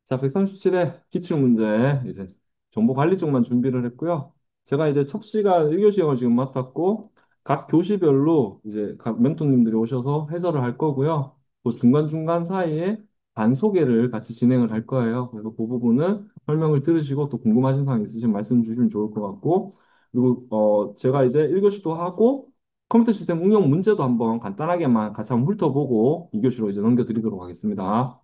자, 137회 기출문제, 이제 정보관리 쪽만 준비를 했고요. 제가 이제 첫 시간 1교시 영어 지금 맡았고, 각 교시별로 이제 각 멘토님들이 오셔서 해설을 할 거고요. 그 중간중간 사이에 반소개를 같이 진행을 할 거예요. 그래서 그 부분은 설명을 들으시고 또 궁금하신 사항 있으시면 말씀 주시면 좋을 것 같고, 그리고 제가 이제 1교시도 하고, 컴퓨터 시스템 응용 문제도 한번 간단하게만 같이 한번 훑어보고 2교시로 이제 넘겨드리도록 하겠습니다.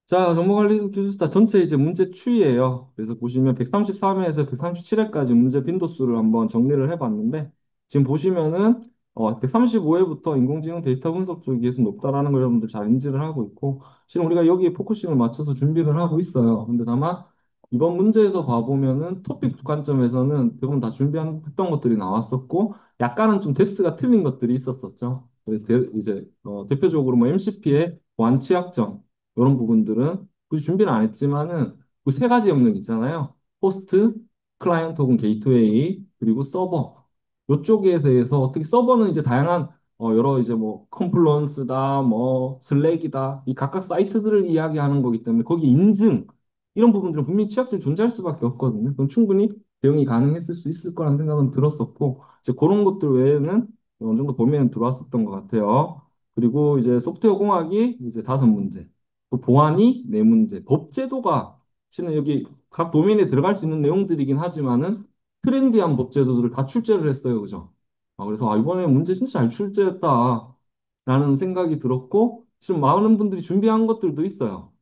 자, 정보관리 기술사 전체 이제 문제 추이예요. 그래서 보시면 133회에서 137회까지 문제 빈도수를 한번 정리를 해봤는데, 지금 보시면은 135회부터 인공지능 데이터 분석 쪽이 계속 높다라는 걸 여러분들 잘 인지를 하고 있고, 지금 우리가 여기에 포커싱을 맞춰서 준비를 하고 있어요. 근데 다만 이번 문제에서 봐보면은 토픽 관점에서는 대부분 다 준비했던 것들이 나왔었고, 약간은 좀 데스가 틀린 것들이 있었었죠. 그래서 이제 대표적으로 뭐 MCP의 보안 취약점 이런 부분들은 굳이 준비는 안 했지만은 그 세 가지 영역 있잖아요. 호스트, 클라이언트 혹은 게이트웨이, 그리고 서버. 이쪽에 대해서 어떻게 서버는 이제 다양한 여러 이제 뭐 컴플런스다, 뭐 슬랙이다, 이 각각 사이트들을 이야기하는 거기 때문에 거기 인증 이런 부분들은 분명히 취약점이 존재할 수밖에 없거든요. 그럼 충분히 대응이 가능했을 수 있을 거라는 생각은 들었었고 이제 그런 것들 외에는 어느 정도 범위에는 들어왔었던 것 같아요. 그리고 이제 소프트웨어 공학이 이제 다섯 문제. 또 보안이 네 문제, 법제도가 실은 여기 각 도메인에 들어갈 수 있는 내용들이긴 하지만은 트렌디한 법제도들을 다 출제를 했어요, 그죠? 그래서 이번에 문제 진짜 잘 출제했다라는 생각이 들었고, 지금 많은 분들이 준비한 것들도 있어요.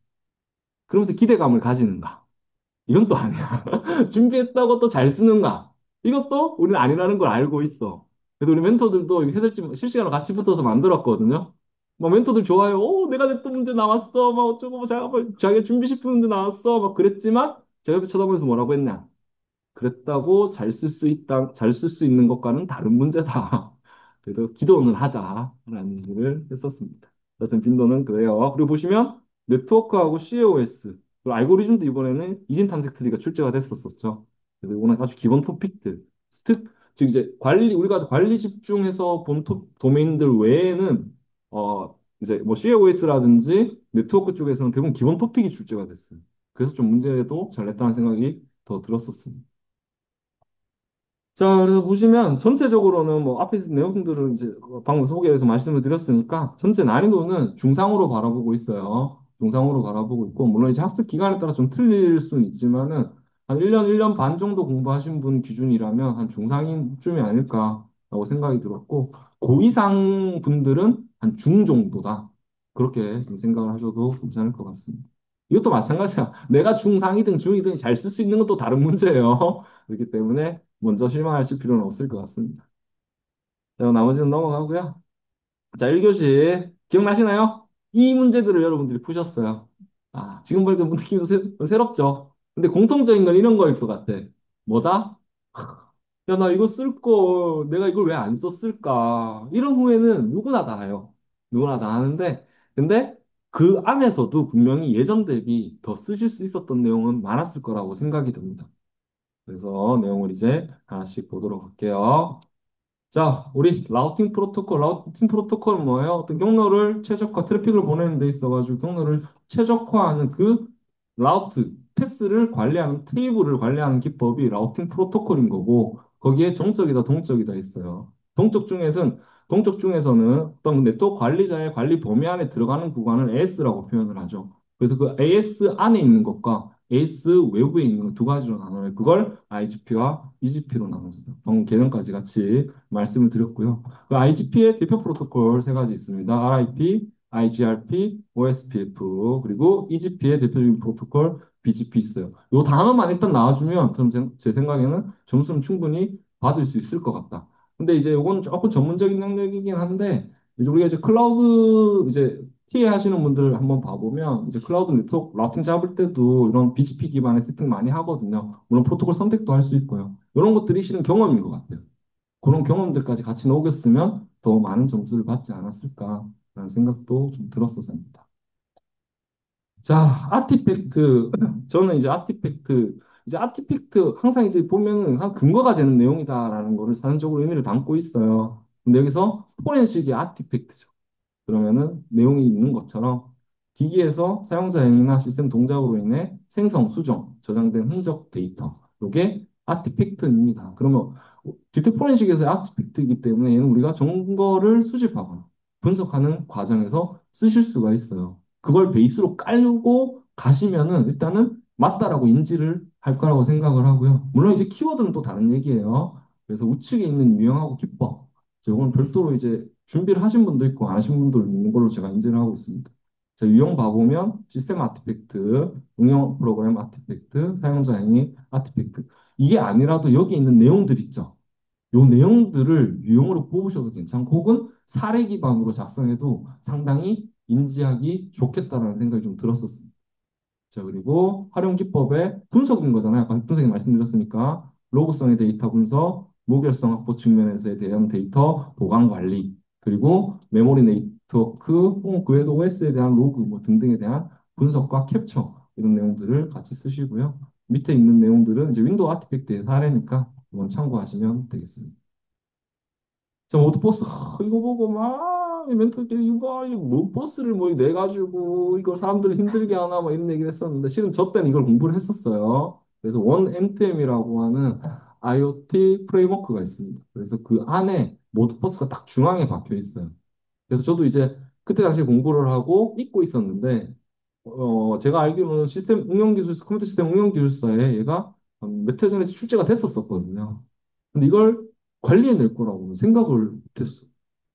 그러면서 기대감을 가지는가? 이건 또 아니야. 준비했다고 또 잘 쓰는가? 이것도 우리는 아니라는 걸 알고 있어. 그래도 우리 멘토들도 해설지 실시간으로 같이 붙어서 만들었거든요. 막 멘토들 좋아요. 오, 내가 냈던 문제 나왔어. 막 어쩌고, 뭐 자기가 준비시킨 문제 나왔어. 막 그랬지만, 제가 옆에 쳐다보면서 뭐라고 했냐? 그랬다고 잘 쓸 수 있다, 잘 쓸 수 있는 것과는 다른 문제다. 그래도 기도는 하자라는 얘기를 했었습니다. 여튼 빈도는 그래요. 그리고 보시면 네트워크하고 COS, 그리고 알고리즘도 이번에는 이진 탐색 트리가 출제가 됐었었죠. 그래서 이거는 아주 기본 토픽들. 즉 이제 우리가 관리 집중해서 본 도메인들 외에는 이제 뭐 COS라든지 네트워크 쪽에서는 대부분 기본 토픽이 출제가 됐어요. 그래서 좀 문제도 잘 냈다는 생각이 더 들었었습니다. 자, 그래서 보시면 전체적으로는 뭐 앞에 있는 내용들을 이제 방금 소개해서 말씀을 드렸으니까 전체 난이도는 중상으로 바라보고 있어요. 중상으로 바라보고 있고, 물론 이제 학습 기간에 따라 좀 틀릴 수는 있지만은 한 1년, 1년 반 정도 공부하신 분 기준이라면 한 중상인쯤이 아닐까라고 생각이 들었고, 고이상 분들은 한 중 정도다. 그렇게 좀 생각을 하셔도 괜찮을 것 같습니다. 이것도 마찬가지야. 내가 중상이든 중이든 잘 쓸 수 있는 것도 다른 문제예요. 그렇기 때문에 먼저 실망하실 필요는 없을 것 같습니다. 자, 나머지는 넘어가고요. 자, 1교시 기억나시나요? 이 문제들을 여러분들이 푸셨어요. 지금 보니까 느낌도 새롭죠? 근데 공통적인 건 이런 거일 것 같아. 뭐다? 야, 나 이거 쓸 거, 내가 이걸 왜 안 썼을까? 이런 후회는 누구나 다 해요. 누구나 다 하는데, 근데 그 안에서도 분명히 예전 대비 더 쓰실 수 있었던 내용은 많았을 거라고 생각이 듭니다. 그래서 내용을 이제 하나씩 보도록 할게요. 자, 우리 라우팅 프로토콜은 뭐예요? 어떤 경로를 최적화, 트래픽을 보내는 데 있어가지고 경로를 최적화하는 그 패스를 관리하는, 테이블을 관리하는 기법이 라우팅 프로토콜인 거고, 거기에 정적이다, 동적이다 있어요. 동적 중에서는 어떤 네트워크 관리자의 관리 범위 안에 들어가는 구간을 AS라고 표현을 하죠. 그래서 그 AS 안에 있는 것과 AS 외부에 있는 것 두 가지로 나눠요. 그걸 IGP와 EGP로 나눕니다. 방금 개념까지 같이 말씀을 드렸고요. 그 IGP의 대표 프로토콜 세 가지 있습니다. RIP, IGRP, OSPF, 그리고 EGP의 대표적인 프로토콜 BGP 있어요. 이 단어만 일단 나와주면 저는 제 생각에는 점수는 충분히 받을 수 있을 것 같다. 근데 이제 이건 조금 전문적인 영역이긴 한데 이제 우리가 이제 클라우드 이제 TA 하시는 분들 한번 봐보면 이제 클라우드 네트워크 라우팅 잡을 때도 이런 BGP 기반의 세팅 많이 하거든요. 물론 프로토콜 선택도 할 수 있고요. 이런 것들이 실은 경험인 것 같아요. 그런 경험들까지 같이 녹였으면 더 많은 점수를 받지 않았을까라는 생각도 좀 들었었습니다. 자, 아티팩트. 저는 이제 아티팩트 항상 이제 보면은 한 근거가 되는 내용이다라는 거를 사전적으로 의미를 담고 있어요. 근데 여기서 포렌식의 아티팩트죠. 그러면은 내용이 있는 것처럼 기기에서 사용자 행위나 시스템 동작으로 인해 생성, 수정, 저장된 흔적 데이터. 요게 아티팩트입니다. 그러면 디텍 포렌식에서의 아티팩트이기 때문에 얘는 우리가 정보를 수집하거나 분석하는 과정에서 쓰실 수가 있어요. 그걸 베이스로 깔고 가시면은 일단은 맞다라고 인지를 할 거라고 생각을 하고요. 물론 이제 키워드는 또 다른 얘기예요. 그래서 우측에 있는 유형하고 기법. 이건 별도로 이제 준비를 하신 분도 있고 안 하신 분도 있는 걸로 제가 인지를 하고 있습니다. 자, 유형 봐보면 시스템 아티팩트, 응용 프로그램 아티팩트, 사용자 행위 아티팩트. 이게 아니라도 여기 있는 내용들 있죠. 요 내용들을 유형으로 뽑으셔도 괜찮고 혹은 사례 기반으로 작성해도 상당히 인지하기 좋겠다라는 생각이 좀 들었었습니다. 자, 그리고 활용 기법의 분석인 거잖아요. 아까 분석이 말씀드렸으니까 로그성의 데이터 분석, 무결성 확보 측면에서의 대형 데이터 보관 관리, 그리고 메모리 네트워크, 그 외에도 OS에 대한 로그 뭐 등등에 대한 분석과 캡처 이런 내용들을 같이 쓰시고요. 밑에 있는 내용들은 이제 윈도우 아티팩트의 사례니까 이건 참고하시면 되겠습니다. 저 모터버스 이거 보고 막 멘토끼리 이거 뭐 버스를 뭐 내 가지고 이걸 사람들을 힘들게 하나 막 이런 얘기를 했었는데 실은 저 때는 이걸 공부를 했었어요. 그래서 원 MTM이라고 하는 IoT 프레임워크가 있습니다. 그래서 그 안에 모터버스가 딱 중앙에 박혀 있어요. 그래서 저도 이제 그때 당시에 공부를 하고 잊고 있었는데 제가 알기로는 시스템 응용기술사 컴퓨터 시스템 응용기술사에 얘가 몇 해 전에 출제가 됐었거든요. 근데 이걸 관리해낼 거라고 생각을 못했어.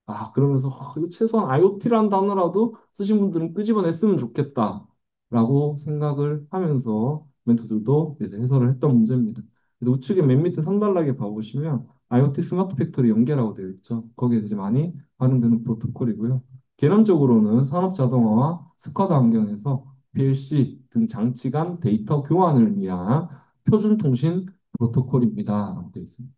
아, 그러면서 이거 최소한 IoT라는 단어라도 쓰신 분들은 끄집어냈으면 좋겠다라고 생각을 하면서 멘토들도 이제 해설을 했던 문제입니다. 그래서 우측에 맨 밑에 3단락에 봐보시면 IoT 스마트 팩토리 연계라고 되어 있죠. 거기에 이제 많이 활용되는 프로토콜이고요. 개념적으로는 산업 자동화와 스카다 환경에서 PLC 등 장치 간 데이터 교환을 위한 표준 통신 프로토콜입니다. 되어 있습니다.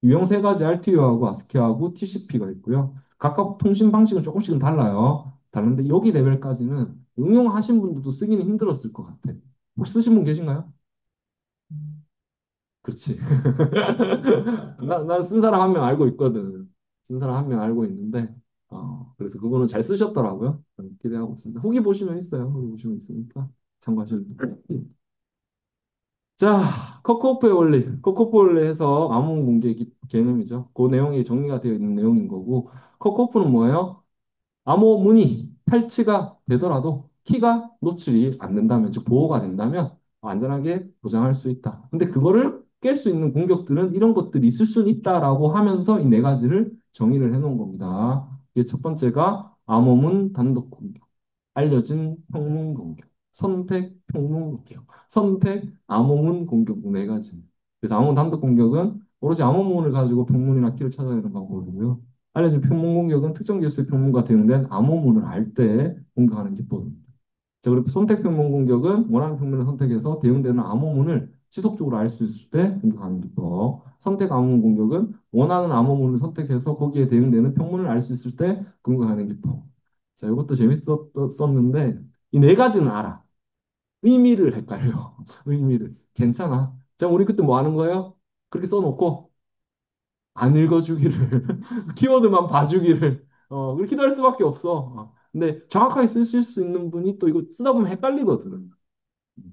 유형 세 가지 RTU하고 ASCII하고 TCP가 있고요. 각각 통신 방식은 조금씩은 달라요. 다른데 여기 레벨까지는 응용하신 분들도 쓰기는 힘들었을 것 같아. 혹시 쓰신 분 계신가요? 그렇지. 난쓴 사람 한 명 알고 있거든. 쓴 사람 한 명 알고 있는데, 그래서 그거는 잘 쓰셨더라고요. 기대하고 있습니다. 후기 보시면 있어요. 후기 보시면 있으니까 참고하시면 돼요. 자, 코코포의 원리. 코코포 원리에서 암호 공개 개념이죠. 그 내용이 정리가 되어 있는 내용인 거고, 코코포는 뭐예요? 암호문이 탈취가 되더라도 키가 노출이 안 된다면, 즉 보호가 된다면 안전하게 보장할 수 있다. 근데 그거를 깰 수 있는 공격들은 이런 것들이 있을 수는 있다라고 하면서 이 네 가지를 정의를 해놓은 겁니다. 이게 첫 번째가 암호문 단독 공격. 알려진 평문 공격, 선택 평문 공격, 선택 암호문 공격 네 가지. 그래서 암호문 단독 공격은 오로지 암호문을 가지고 평문이나 키를 찾아내는 방법이고요. 알려진 평문 공격은 특정 개수의 평문과 대응된 암호문을 알 때 공격하는 기법입니다. 자, 그리고 선택 평문 공격은 원하는 평문을 선택해서 대응되는 암호문을 지속적으로 알 수 있을 때 공격하는 기법. 선택 암호문 공격은 원하는 암호문을 선택해서 거기에 대응되는 평문을 알 수 있을 때 공격하는 기법. 자, 이것도 재밌었었는데 이 네 가지는 알아. 의미를 헷갈려. 의미를. 괜찮아. 자, 우리 그때 뭐 하는 거예요? 그렇게 써놓고 안 읽어주기를 키워드만 봐주기를 그렇게 할 수밖에 없어. 근데 정확하게 쓰실 수 있는 분이 또 이거 쓰다 보면 헷갈리거든.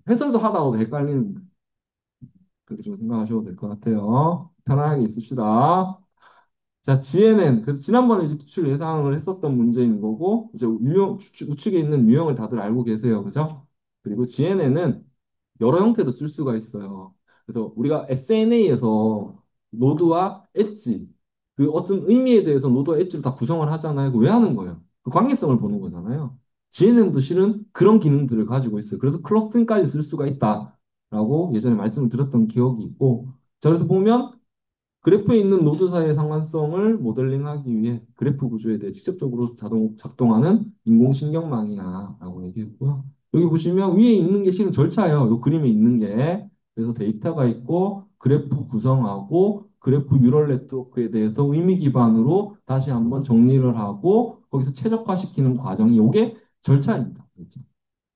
해설도 하다 보도 헷갈리는 그렇게 좀 생각하셔도 될 것 같아요. 편안하게 있읍시다. 자, GNN. 그래서 지난번에 이제 기출 예상을 했었던 문제인 거고, 이제 우측에 있는 유형을 다들 알고 계세요. 그죠? 그리고 GNN은 여러 형태로 쓸 수가 있어요. 그래서 우리가 SNA에서 노드와 엣지, 그 어떤 의미에 대해서 노드와 엣지를 다 구성을 하잖아요. 그 왜 하는 거예요? 그 관계성을 보는 거잖아요. GNN도 실은 그런 기능들을 가지고 있어요. 그래서 클러스팅까지 쓸 수가 있다라고 예전에 말씀을 드렸던 기억이 있고, 자, 그래서 보면 그래프에 있는 노드 사이의 상관성을 모델링하기 위해 그래프 구조에 대해 직접적으로 작동하는 인공신경망이야라고 얘기했고요. 여기 보시면 위에 있는 게 실은 절차예요. 이 그림에 있는 게. 그래서 데이터가 있고 그래프 구성하고 그래프 뉴럴 네트워크에 대해서 의미 기반으로 다시 한번 정리를 하고 거기서 최적화시키는 과정이 이게 절차입니다. 그렇죠?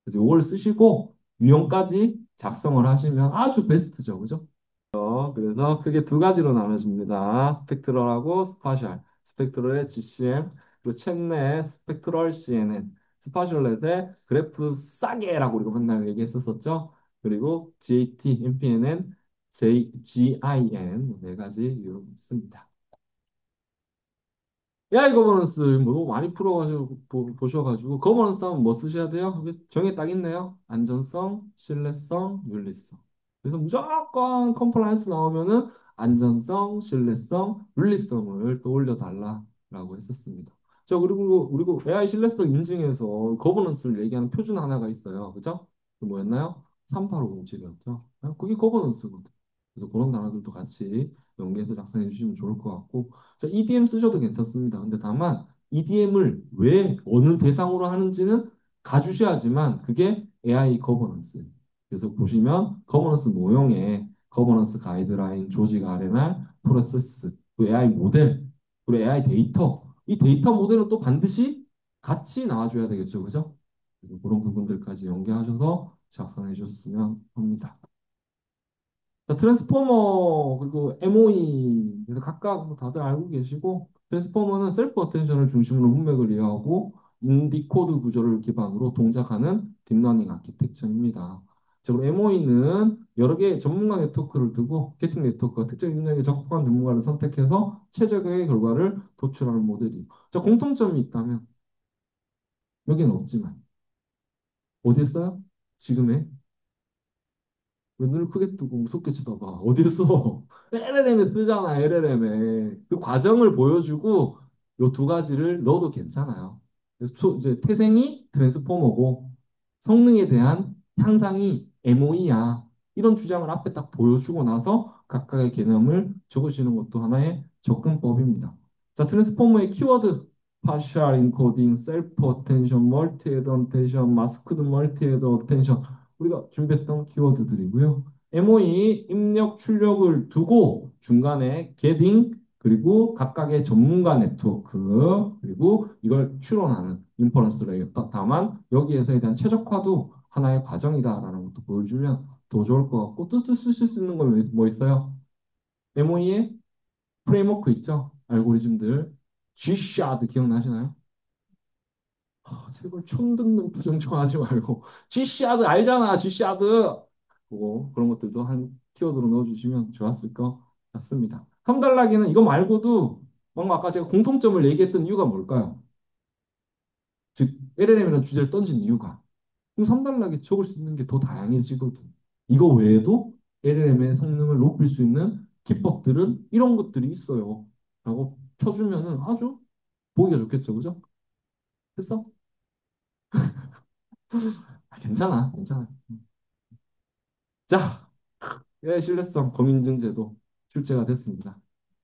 그래서 이걸 쓰시고 유형까지 작성을 하시면 아주 베스트죠. 그죠? 그래서 크게 두 가지로 나눠집니다. 스펙트럴하고 스파셜. 스펙트럴의 GCM, 그리고 챗넷 스펙트럴 CNN. 스파셜렛에 그래프 싸게라고 우리가 맨날 얘기했었었죠. 그리고 GAT, MPNN, GIN 네 가지 이유로 있습니다. AI 거버넌스 뭐 너무 많이 풀어가지고 보셔가지고 거버넌스 하면 뭐 쓰셔야 돼요? 이게 정해 딱 있네요. 안전성, 신뢰성, 윤리성. 그래서 무조건 컴플라이언스 나오면은 안전성, 신뢰성, 윤리성을 또 올려달라라고 했었습니다. 저 그리고 AI 신뢰성 인증에서 거버넌스를 얘기하는 표준 하나가 있어요. 그죠? 그 뭐였나요? 38507이었죠. 그게 거버넌스거든. 그래서 그런 단어들도 같이 연계해서 작성해 주시면 좋을 것 같고 자, EDM 쓰셔도 괜찮습니다. 근데 다만 EDM을 왜 어느 대상으로 하는지는 가주셔야지만 그게 AI 거버넌스. 그래서 보시면 거버넌스 모형에 거버넌스 가이드라인, 조직 R&R, 프로세스, 그 AI 모델, 그리고 AI 데이터. 이 데이터 모델은 또 반드시 같이 나와줘야 되겠죠, 그죠? 그래서 그런 부분들까지 연계하셔서 작성해 주셨으면 합니다. 자, 트랜스포머 그리고 MOE 그래서 각각 뭐 다들 알고 계시고 트랜스포머는 셀프 어텐션을 중심으로 문맥을 이해하고 인디코드 구조를 기반으로 동작하는 딥러닝 아키텍처입니다. 그리고 MOE는 여러 개의 전문가 네트워크를 두고 캐팅 네트워크가 특정 입력에 적합한 전문가를 선택해서 최적의 결과를 도출하는 모델이에요. 자, 공통점이 있다면 여기는 없지만 어디 있어요? 지금의 왜 눈을 크게 뜨고 무섭게 쳐다봐? 어디서? LLM에 뜨잖아, LLM에. 그 과정을 보여주고 요 두 가지를 넣어도 괜찮아요. 그래서 이제 태생이 트랜스포머고 성능에 대한 향상이 MOE야. 이런 주장을 앞에 딱 보여주고 나서 각각의 개념을 적으시는 것도 하나의 접근법입니다. 자, 트랜스포머의 키워드. partial encoding, self attention, multi attention, masked multi attention. 우리가 준비했던 키워드들이고요. MOE 입력 출력을 두고 중간에 getting 그리고 각각의 전문가 네트워크 그리고 이걸 추론하는 인퍼런스를 해야겠다. 다만 여기에서에 대한 최적화도 하나의 과정이다라는 것도 보여주면 더 좋을 것 같고 또 쓰실 수 있는 건 뭐 있어요? MOE의 프레임워크 있죠? 알고리즘들 Gshard 기억나시나요? 제발 촌 듣는 표정 좀 하지 말고 G샤드 알잖아 G샤드 그거 그런 것들도 한 키워드로 넣어주시면 좋았을 것 같습니다. 삼달라기는 이거 말고도 뭔가 아까 제가 공통점을 얘기했던 이유가 뭘까요? 즉 LLM이라는 주제를 던진 이유가 그럼 삼달라기 적을 수 있는 게 더 다양해지거든. 이거 외에도 LLM의 성능을 높일 수 있는 기법들은 이런 것들이 있어요. 라고 쳐주면은 아주 보기가 좋겠죠, 그죠? 됐어? 괜찮아, 괜찮아. 자, 예, 신뢰성 검인증제도 출제가 됐습니다.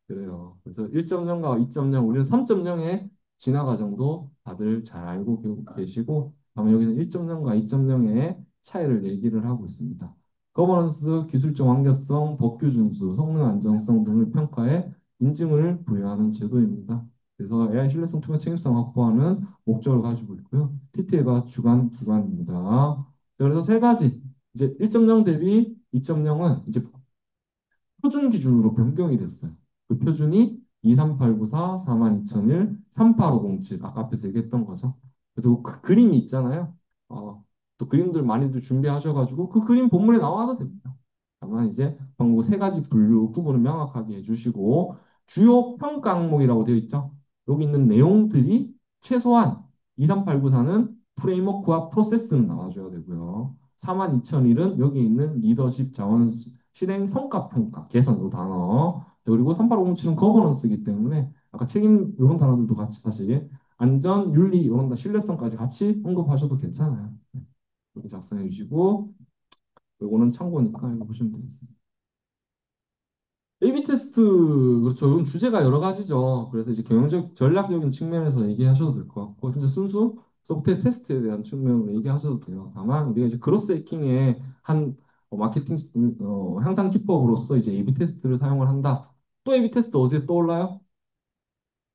그래요. 그래서 1.0과 2.0, 우리는 3.0의 진화 과정도 다들 잘 알고 계시고, 다만 여기는 1.0과 2.0의 차이를 얘기를 하고 있습니다. 거버넌스, 기술적 완결성, 법규 준수, 성능 안정성 등을 평가해 인증을 부여하는 제도입니다. 그래서 AI 신뢰성 투명 책임성 확보하는 목적을 가지고 있고요. TTL과 주관 기관입니다. 그래서 세 가지 이제 1.0 대비 2.0은 이제 표준 기준으로 변경이 됐어요. 그 표준이 23894, 42001, 38507 아까 앞에서 얘기했던 거죠. 그래서 그 그림이 있잖아요. 또 그림들 많이들 준비하셔가지고 그 그림 본문에 나와도 됩니다. 다만 이제 방금 세 가지 분류 구분을 명확하게 해주시고 주요 평가 항목이라고 되어 있죠. 여기 있는 내용들이 최소한 23894는 프레임워크와 프로세스는 나와줘야 되고요. 42001은 여기 있는 리더십 자원 실행 성과 평가 개선 이 단어 그리고 38507은 거버넌스이기 때문에 아까 책임 이런 단어들도 같이 사실 안전, 윤리 이런 신뢰성까지 같이 언급하셔도 괜찮아요. 이렇게 작성해 주시고 이거는 참고니까 이거 보시면 되겠습니다. A/B 테스트 그렇죠. 이건 주제가 여러 가지죠. 그래서 이제 경영적 전략적인 측면에서 얘기하셔도 될 것 같고 진짜 순수 소프트웨어 테스트에 대한 측면으로 얘기하셔도 돼요. 다만 우리가 이제 그로스 해킹의 한 마케팅 향상 기법으로서 이제 A/B 테스트를 사용을 한다. 또 A/B 테스트 어디에 떠올라요?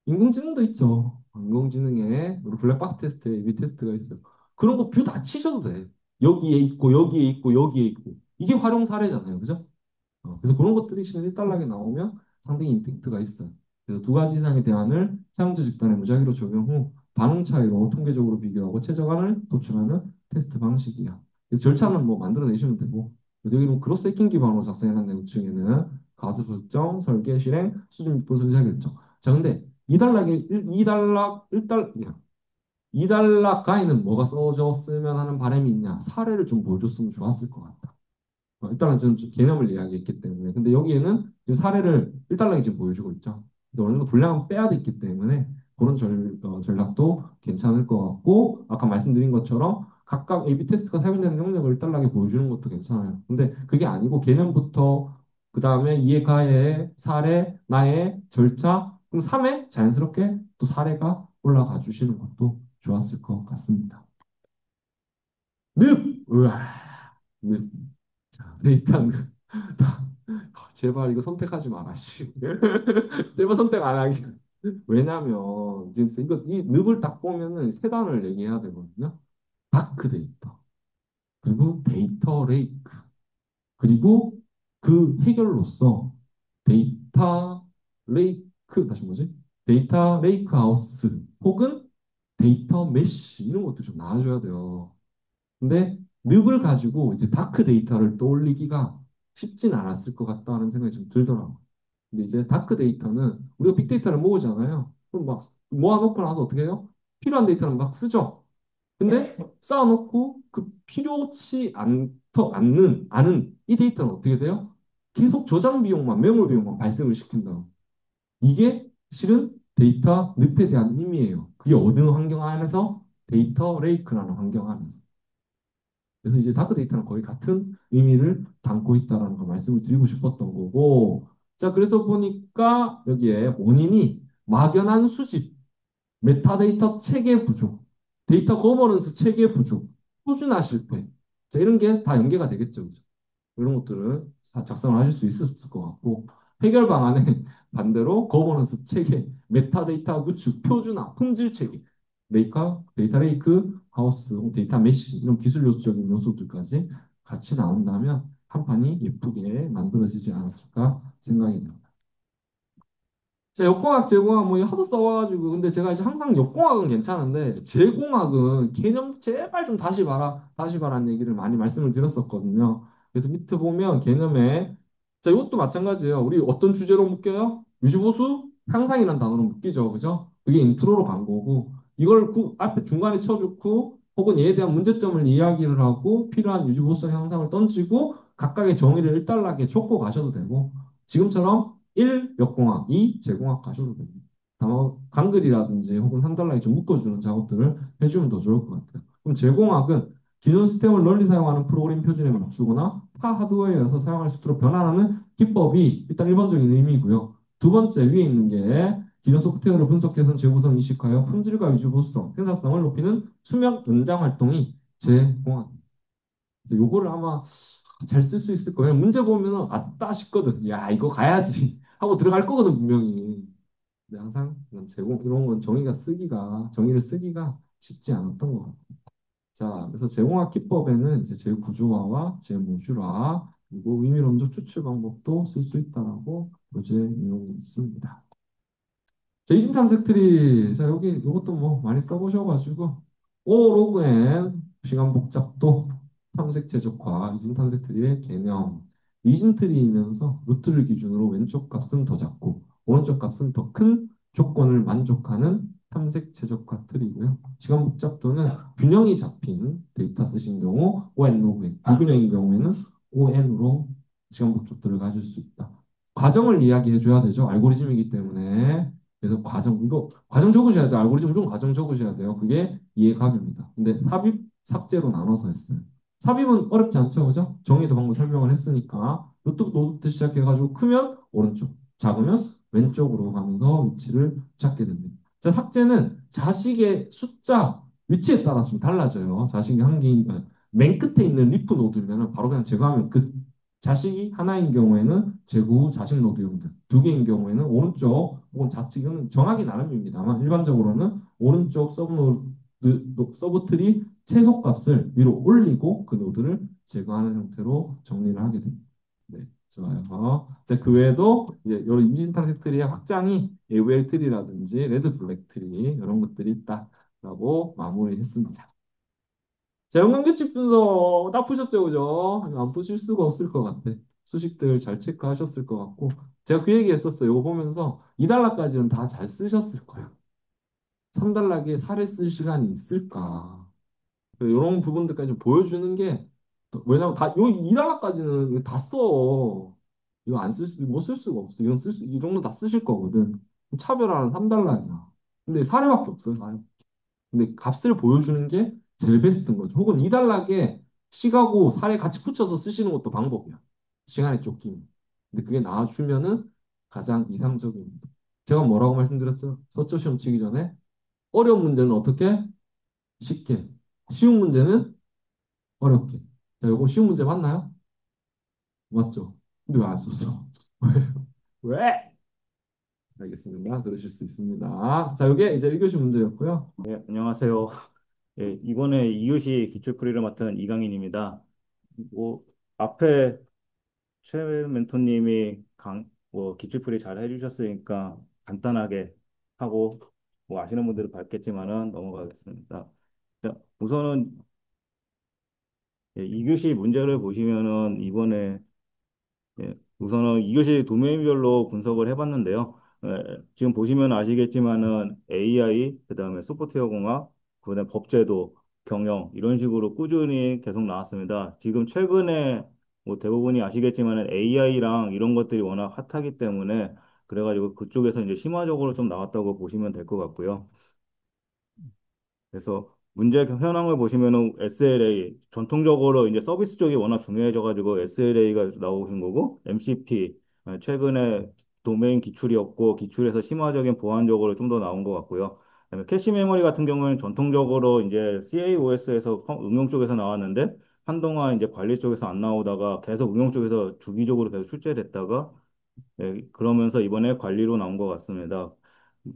인공지능도 있죠. 인공지능에 우리 블랙박스 테스트에 A/B 테스트가 있어요. 그런 거 뷰 다 치셔도 돼. 여기에 있고 여기에 있고 여기에 있고 이게 활용 사례잖아요. 그죠? 그래서 그런 것들이 실일달락에 나오면 상당히 임팩트가 있어요. 그래서 두 가지 이상의 대안을 사용자 집단에 무작위로 적용 후 반응 차이로 통계적으로 비교하고 최저간을 도출하는 테스트 방식이야. 그래서 절차는 뭐 만들어내시면 되고, 그래서 여기는 크로스 해킹 기반으로 작성해놨네. 우측에는 가수 설정, 설계, 실행, 수준 및 분석 의사 결정. 자, 근데 이단락 2단락 가에는 뭐가 써줬으면 하는 바람이 있냐? 사례를 좀 보여줬으면 좋았을 것 같다. 일단은 지금 개념을 이야기했기 때문에. 근데 여기에는 지금 사례를 1단락에 지금 보여주고 있죠. 근데 어느 정도 분량은 빼야 됐기 때문에 그런 전략도 괜찮을 것 같고, 아까 말씀드린 것처럼 각각 A/B 테스트가 사용되는 영역을 1단락에 보여주는 것도 괜찮아요. 근데 그게 아니고 개념부터 그 다음에 이해 가해, 사례, 나의 절차, 그럼 3회 자연스럽게 또 사례가 올라가 주시는 것도 좋았을 것 같습니다. 늪! 으아, 늪. 자, 일단 제발 이거 선택하지 마라, 씨. 제발 선택 안 하기. 왜냐면 이제 이 늪을 딱 보면은 세 단어를 얘기해야 되거든요. 다크 데이터, 그리고 데이터 레이크, 그리고 그 해결로서 데이터 레이크 다시 뭐지? 데이터 레이크 하우스 혹은 데이터 메쉬 이런 것도 좀 나와줘야 돼요. 근데 늪을 가지고 이제 다크 데이터를 떠올리기가 쉽진 않았을 것 같다는 생각이 좀 들더라고요. 근데 이제 다크 데이터는 우리가 빅데이터를 모으잖아요. 그럼 막 모아놓고 나서 어떻게 해요? 필요한 데이터는 막 쓰죠. 근데 쌓아놓고 그 필요치 않는 이 데이터는 어떻게 돼요? 계속 저장 비용만, 메모리 비용만 발생을 시킨다. 이게 실은 데이터 늪에 대한 의미예요. 그게 어느 환경 안에서 데이터 레이크라는 환경 안에서. 그래서 이제 다크 데이터는 거의 같은 의미를 담고 있다라는 걸 말씀을 드리고 싶었던 거고. 자, 그래서 보니까 여기에 원인이 막연한 수집, 메타데이터 체계 부족, 데이터 거버넌스 체계 부족, 표준화 실패. 자, 이런 게 다 연계가 되겠죠. 그죠? 이런 것들은 다 작성을 하실 수 있었을 것 같고, 해결 방안에 반대로 거버넌스 체계, 메타데이터 구축, 표준화, 품질 체계, 데이터 레이크, 하우스, 데이터 메시 이런 기술 요소적인 요소들까지 같이 나온다면 한 판이 예쁘게 만들어지지 않았을까 생각이 듭니다. 자, 역공학, 제공학 뭐 하도 써와가지고 근데 제가 이제 항상 역공학은 괜찮은데 제공학은 개념 제발 좀 다시 봐라 다시 봐라는 얘기를 많이 말씀을 드렸었거든요. 그래서 밑에 보면 개념에 자 이것도 마찬가지예요. 우리 어떤 주제로 묶여요? 유지보수 향상이라는 단어로 묶이죠, 그죠? 그게 인트로로 간 거고 이걸 앞에 중간에 쳐주고 혹은 얘에 대한 문제점을 이야기를 하고 필요한 유지보수 향상을 던지고 각각의 정의를 일단락에 적고 가셔도 되고 지금처럼 1. 역공학, 2. 제공학 가셔도 됩니다. 단어 간글이라든지 혹은 상달락에 좀 묶어주는 작업들을 해주면 더 좋을 것 같아요. 그럼 제공학은 기존 시스템을 널리 사용하는 프로그램 표준에 맞추거나 타 하드웨어에서 사용할 수 있도록 변환하는 기법이 일단 일반적인 의미고요. 두 번째 위에 있는 게 기존 소프트웨어를 분석해서 재구성 이식하여 품질과 유지보수성, 생산성을 높이는 수명 연장 활동이 제공학입니다. 요거를 아마 잘 쓸 수 있을 거예요. 문제 보면은 아따 싶거든. 야, 이거 가야지 하고 들어갈 거거든, 분명히. 근데 항상 이런 제공 이런 건 정의를 쓰기가 쉽지 않았던 것 같아요. 자, 그래서 제공학 기법에는 이제 제구조화와 제모듈화 그리고 의미론적 추출 방법도 쓸 수 있다라고 교재 내용이 있습니다. 자, 이진 탐색 트리. 자, 여기 이것도 뭐 많이 써보셔가지고 O 로그 N 시간 복잡도 탐색 최적화 이진 탐색 트리의 개념. 이진 트리이면서 루트를 기준으로 왼쪽 값은 더 작고 오른쪽 값은 더 큰 조건을 만족하는 탐색 최적화 트리고요. 시간 복잡도는 균형이 잡힌 데이터 쓰신 경우 ON 로그 N, 불균형인 경우에는 ON으로 시간 복잡도를 가질 수 있다. 과정을 이야기해 줘야 되죠. 알고리즘이기 때문에. 그래서 이거 과정 적으셔야 돼요. 알고리즘 무조건 과정 적으셔야 돼요. 그게 이해갑입니다. 근데 삽입, 삭제로 나눠서 했어요. 삽입은 어렵지 않죠, 그죠? 정의도 방금 설명을 했으니까 노트부터 시작해가지고 크면 오른쪽, 작으면 왼쪽으로 가면서 위치를 찾게 됩니다. 자, 삭제는 자식의 숫자, 위치에 따라서 좀 달라져요. 자식이 한 개, 맨 끝에 있는 리프 노드면 바로 그냥 제거하면 끝. 자식이 하나인 경우에는 제구 자식 노드용들, 두 개인 경우에는 오른쪽 혹은 좌측 이건 정하기 나름입니다만 일반적으로는 오른쪽 서브트리 최소값을 위로 올리고 그 노드를 제거하는 형태로 정리를 하게 됩니다. 네, 좋아요. 자, 그 외에도 이제 여러 이진탕색 트리의 확장이 AOL 트리라든지 레드 블랙 트리 이런 것들이 있다. 라고 마무리했습니다. 자, 연관규칙 분석 딱 푸셨죠, 그죠? 이거 안 푸실 수가 없을 것 같아. 수식들 잘 체크하셨을 것 같고. 제가 그 얘기 했었어요. 이거 보면서 2달러까지는 다 잘 쓰셨을 거예요. 3달러에 살을 쓸 시간이 있을까? 이런 부분들까지 보여주는 게, 왜냐면 다, 요 2달러까지는 다 써. 이거 안 쓸 수, 못 쓸 수가 없어. 이 정도 다 쓰실 거거든. 차별화는 3달러야. 근데 사례밖에 없어요. 근데 값을 보여주는 게 제일 베스트인 거죠. 혹은 2달러에 시가고 살에 같이 붙여서 쓰시는 것도 방법이야. 시간에 쫓기면. 근데 그게 나와주면은 가장 이상적입니다. 제가 뭐라고 말씀드렸죠? 서초 시험 치기 전에 어려운 문제는 어떻게? 쉽게. 쉬운 문제는 어렵게. 자, 요거 쉬운 문제 맞나요? 맞죠? 근데 왜 안 썼어? 왜? 왜? 알겠습니다. 그러실 수 있습니다. 자, 요게 이제 1교시 문제였고요. 네, 안녕하세요. 예, 이번에 2교시 기출풀이를 맡은 이강인입니다. 뭐, 앞에 최 멘토님이 기출풀이 잘 해주셨으니까 간단하게 하고, 뭐 아시는 분들은 봤겠지만은 넘어가겠습니다. 자, 우선은 2교시 문제를 보시면은 이번에 우선은 2교시 도메인별로 분석을 해봤는데요. 지금 보시면 아시겠지만은 AI, 그다음에 소프트웨어 공학, 그다음에 법제도, 경영 이런 식으로 꾸준히 계속 나왔습니다. 지금 최근에 뭐 대부분이 아시겠지만은 AI랑 이런 것들이 워낙 핫하기 때문에 그래가지고 그쪽에서 이제 심화적으로 좀 나왔다고 보시면 될 것 같고요. 그래서 문제 현황을 보시면은 SLA 전통적으로 이제 서비스 쪽이 워낙 중요해져가지고 SLA가 나오신 거고 MCP 최근에 도메인 기출이었고 기출에서 심화적인 보안적으로 좀 더 나온 것 같고요. 그다음에 캐시 메모리 같은 경우에는 전통적으로 이제 CAOS에서 응용 쪽에서 나왔는데 한동안 이제 관리 쪽에서 안 나오다가 계속 응용 쪽에서 주기적으로 계속 출제됐다가 그러면서 이번에 관리로 나온 것 같습니다.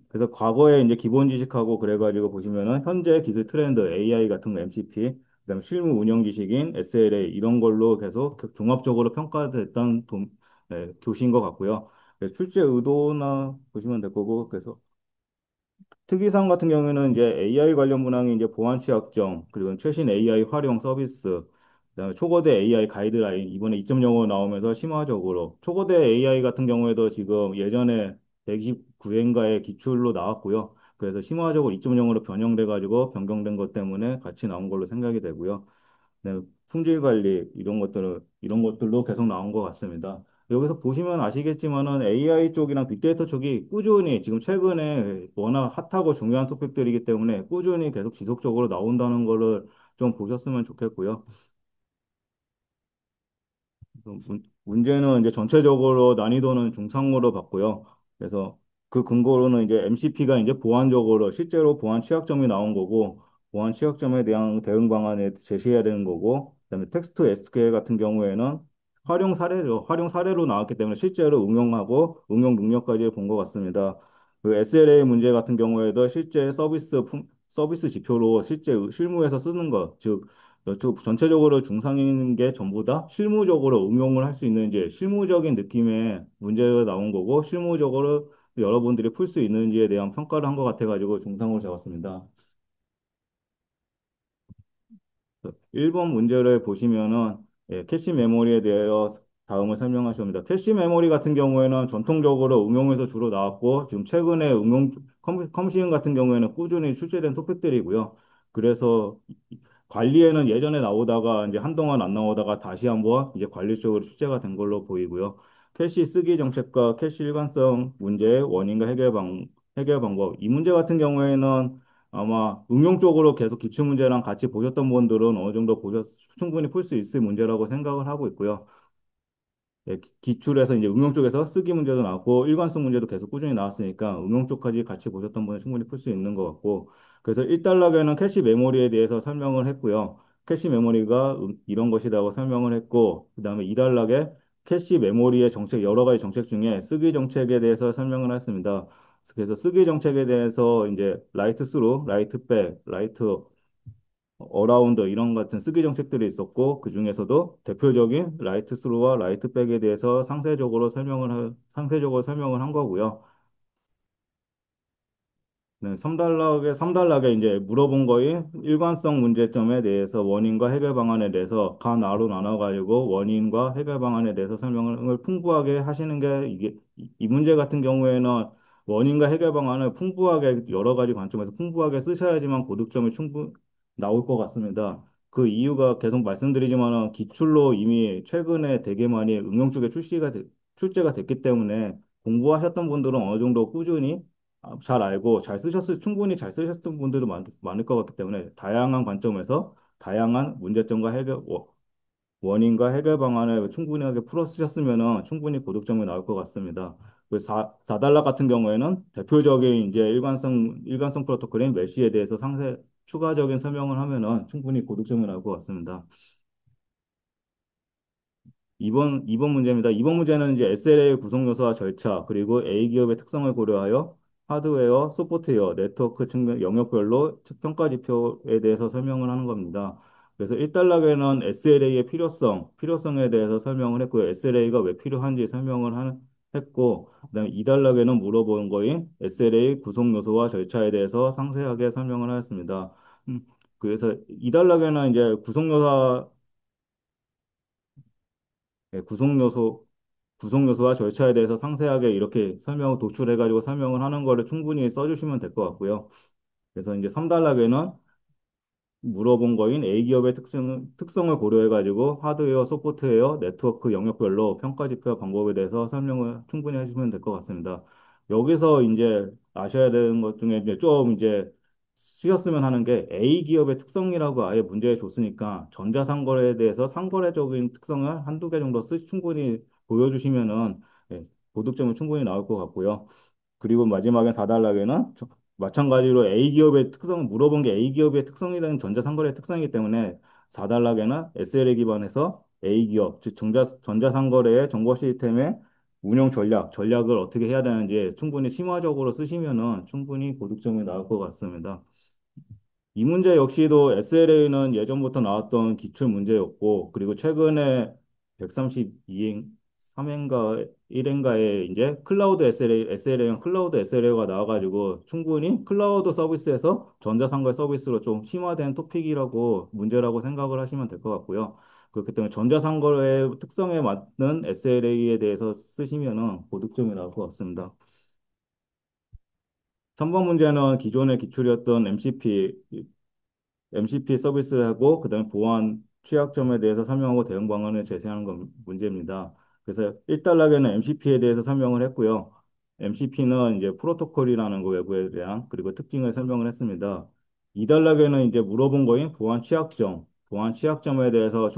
그래서 과거에 이제 기본 지식하고 그래가지고 보시면은 현재 기술 트렌드 AI 같은 거 MCP, 그다음에 실무 운영 지식인 SLA 이런 걸로 계속 종합적으로 평가됐던 교시인 것 같고요. 그래서 출제 의도나 보시면 될 거고 그래서 특이사항 같은 경우에는 이제 AI 관련 문항이 이제 보안 취약점, 그리고 최신 AI 활용 서비스, 그다음에 초거대 AI 가이드라인 이번에 2.0으로 나오면서 심화적으로 초거대 AI 같은 경우에도 지금 예전에 129회인가의 기출로 나왔고요. 그래서 심화적으로 2.0으로 변형돼 가지고 변경된 것 때문에 같이 나온 걸로 생각이 되고요. 네, 품질 관리 이런 것들도 계속 나온 것 같습니다. 여기서 보시면 아시겠지만은 AI 쪽이랑 빅데이터 쪽이 꾸준히 지금 최근에 워낙 핫하고 중요한 토픽들이기 때문에 꾸준히 계속 지속적으로 나온다는 거를 좀 보셨으면 좋겠고요. 문제는 이제 전체적으로 난이도는 중상으로 봤고요. 그래서 그 근거로는 이제 MCP가 이제 보안적으로 실제로 보안 취약점이 나온 거고, 보안 취약점에 대한 대응 방안을 제시해야 되는 거고, 그다음에 텍스트 SQL 같은 경우에는 활용 사례로 나왔기 때문에 실제로 응용하고 응용 능력까지 본 것 같습니다. 그 SLA 문제 같은 경우에도 실제 서비스 지표로 실제 실무에서 쓰는 것, 즉 전체적으로 중상인 게 전부 다 실무적으로 응용을 할 수 있는지 실무적인 느낌의 문제가 나온 거고 실무적으로 여러분들이 풀 수 있는지에 대한 평가를 한 것 같아가지고 중상으로 잡았습니다. 1번 문제를 보시면은 캐시 메모리에 대해 다음을 설명하십니다. 캐시 메모리 같은 경우에는 전통적으로 응용에서 주로 나왔고 지금 최근에 컴시행 같은 경우에는 꾸준히 출제된 토픽들이고요. 그래서 관리에는 예전에 나오다가 이제 한동안 안 나오다가 다시 한번 이제 관리 쪽으로 출제가 된 걸로 보이고요. 캐시 쓰기 정책과 캐시 일관성 문제의 원인과 해결 방법. 이 문제 같은 경우에는 아마 응용 쪽으로 계속 기출 문제랑 같이 보셨던 분들은 어느 정도 충분히 풀 수 있을 문제라고 생각을 하고 있고요. 기출에서 이제 응용 쪽에서 쓰기 문제도 나왔고 일관성 문제도 계속 꾸준히 나왔으니까 응용 쪽까지 같이 보셨던 분은 충분히 풀 수 있는 것 같고 그래서 1단락에는 캐시 메모리에 대해서 설명을 했고요. 캐시 메모리가 이런 것이라고 설명을 했고 그다음에 2단락에 캐시 메모리의 정책 여러 가지 정책 중에 쓰기 정책에 대해서 설명을 했습니다. 그래서 쓰기 정책에 대해서 이제 라이트 스루, 라이트 백, 라이트 어라운드 이런 같은 쓰기 정책들이 있었고 그 중에서도 대표적인 라이트 스루와 라이트 백에 대해서 상세적으로 설명을 한 거고요. 네, 3단락에 이제 물어본 거에 일관성 문제점에 대해서 원인과 해결 방안에 대해서 가나로 나눠가지고 원인과 해결 방안에 대해서 설명을 풍부하게 하시는 게 이 문제 같은 경우에는 원인과 해결 방안을 풍부하게 여러 가지 관점에서 풍부하게 쓰셔야지만 고득점이 충분 나올 것 같습니다. 그 이유가 계속 말씀드리지만은 기출로 이미 최근에 되게 많이 응용 쪽에 출제가 됐기 때문에 공부하셨던 분들은 어느 정도 꾸준히 잘 알고 충분히 잘 쓰셨던 분들도 많을 것 같기 때문에 다양한 관점에서 다양한 문제점과 원인과 해결 방안을 충분하게 풀어 쓰셨으면 충분히 고득점이 나올 것 같습니다. 그 4달러 같은 경우에는 대표적인 이제 일관성 프로토콜인 메시에 대해서 추가적인 설명을 하면은 충분히 고득점이 나올 것 같습니다. 2번 문제입니다. 2번 문제는 이제 SLA 구성 요소와 절차, 그리고 A 기업의 특성을 고려하여 하드웨어, 소프트웨어, 네트워크 측면 영역별로 평가 지표에 대해서 설명을 하는 겁니다. 그래서 1단락에는 SLA의 필요성에 대해서 설명을 했고요. SLA가 왜 필요한지 했고, 그다음에 2단락에는 물어본 거인 SLA 구성 요소와 절차에 대해서 상세하게 설명을 하였습니다. 음, 그래서 2단락에는 이제 예, 구성 요소와 절차에 대해서 상세하게 이렇게 도출해가지고 설명을 하는 거를 충분히 써주시면 될 것 같고요. 그래서 이제 3단락에는 물어본 거인 A기업의 특성을 고려해가지고 하드웨어, 소프트웨어, 네트워크 영역별로 평가 지표 방법에 대해서 설명을 충분히 하시면 될 것 같습니다. 여기서 이제 아셔야 되는 것 중에 이제 좀 이제 쓰셨으면 하는 게 A기업의 특성이라고 아예 문제에 줬으니까 전자상거래에 대해서 상거래적인 특성을 한두 개 정도 충분히 보여주시면은 예, 고득점은 충분히 나올 것 같고요. 그리고 마지막에 4단락에는 마찬가지로 A기업의 특성을 물어본 게 A기업의 특성이라는 전자상거래 특성이기 때문에 4단락에는 SLA 기반에서 A기업, 즉 전자상거래의 정보 시스템의 전략을 어떻게 해야 되는지 충분히 심화적으로 쓰시면은 충분히 고득점이 나올 것 같습니다. 이 문제 역시도 SLA는 예전부터 나왔던 기출 문제였고, 그리고 최근에 132행, 3행가 1행가에 이제 SLA형 클라우드 SLA가 나와가지고 충분히 클라우드 서비스에서 전자상거래 서비스로 좀 심화된 문제라고 생각을 하시면 될 것 같고요. 그렇기 때문에 전자상거래의 특성에 맞는 SLA에 대해서 쓰시면은 고득점이 나올 것 같습니다. 3번 문제는 기존의 기출이었던 MCP 서비스를 하고 그다음에 보안 취약점에 대해서 설명하고 대응 방안을 제시하는 건 문제입니다. 그래서 1단락에는 MCP에 대해서 설명을 했고요. MCP는 이제 프로토콜이라는 거 외부에 대한 그리고 특징을 설명을 했습니다. 2단락에는 이제 물어본 거인 보안 취약점에 대해서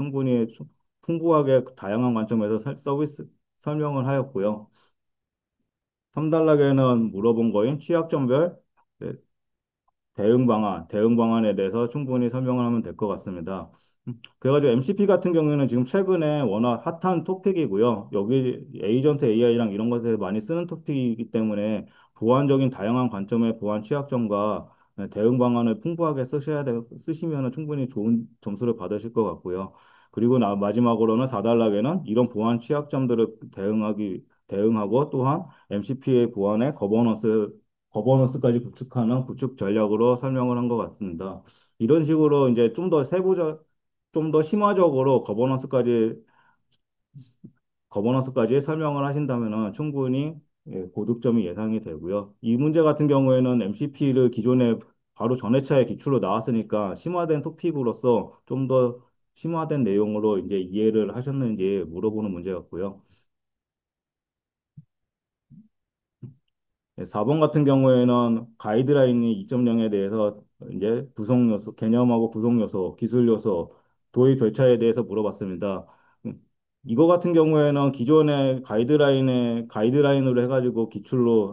풍부하게 다양한 관점에서 설명을 하였고요. 3단락에는 물어본 거인 취약점별 네, 대응 방안에 대해서 충분히 설명을 하면 될 것 같습니다. 그래가지고 MCP 같은 경우에는 지금 최근에 워낙 핫한 토픽이고요. 여기 에이전트 AI랑 이런 것에 많이 쓰는 토픽이기 때문에 보안적인 다양한 관점의 보안 취약점과 대응 방안을 풍부하게 쓰시면 충분히 좋은 점수를 받으실 것 같고요. 그리고 마지막으로는 4단락에는 이런 보안 취약점들을 대응하고 또한 MCP의 보안의 거버넌스까지 구축하는 구축 전략으로 설명을 한 것 같습니다. 이런 식으로 이제 좀 더 심화적으로 거버넌스까지 설명을 하신다면 충분히 예, 고득점이 예상이 되고요. 이 문제 같은 경우에는 MCP를 기존에 바로 전회차에 기출로 나왔으니까 심화된 토픽으로서 좀 더 심화된 내용으로 이제 이해를 하셨는지 물어보는 문제였고요. 4번 같은 경우에는 가이드라인이 2.0에 대해서 이제 개념하고 구성 요소, 기술 요소, 도입 절차에 대해서 물어봤습니다. 음, 이거 같은 경우에는 기존의 가이드라인으로 해가지고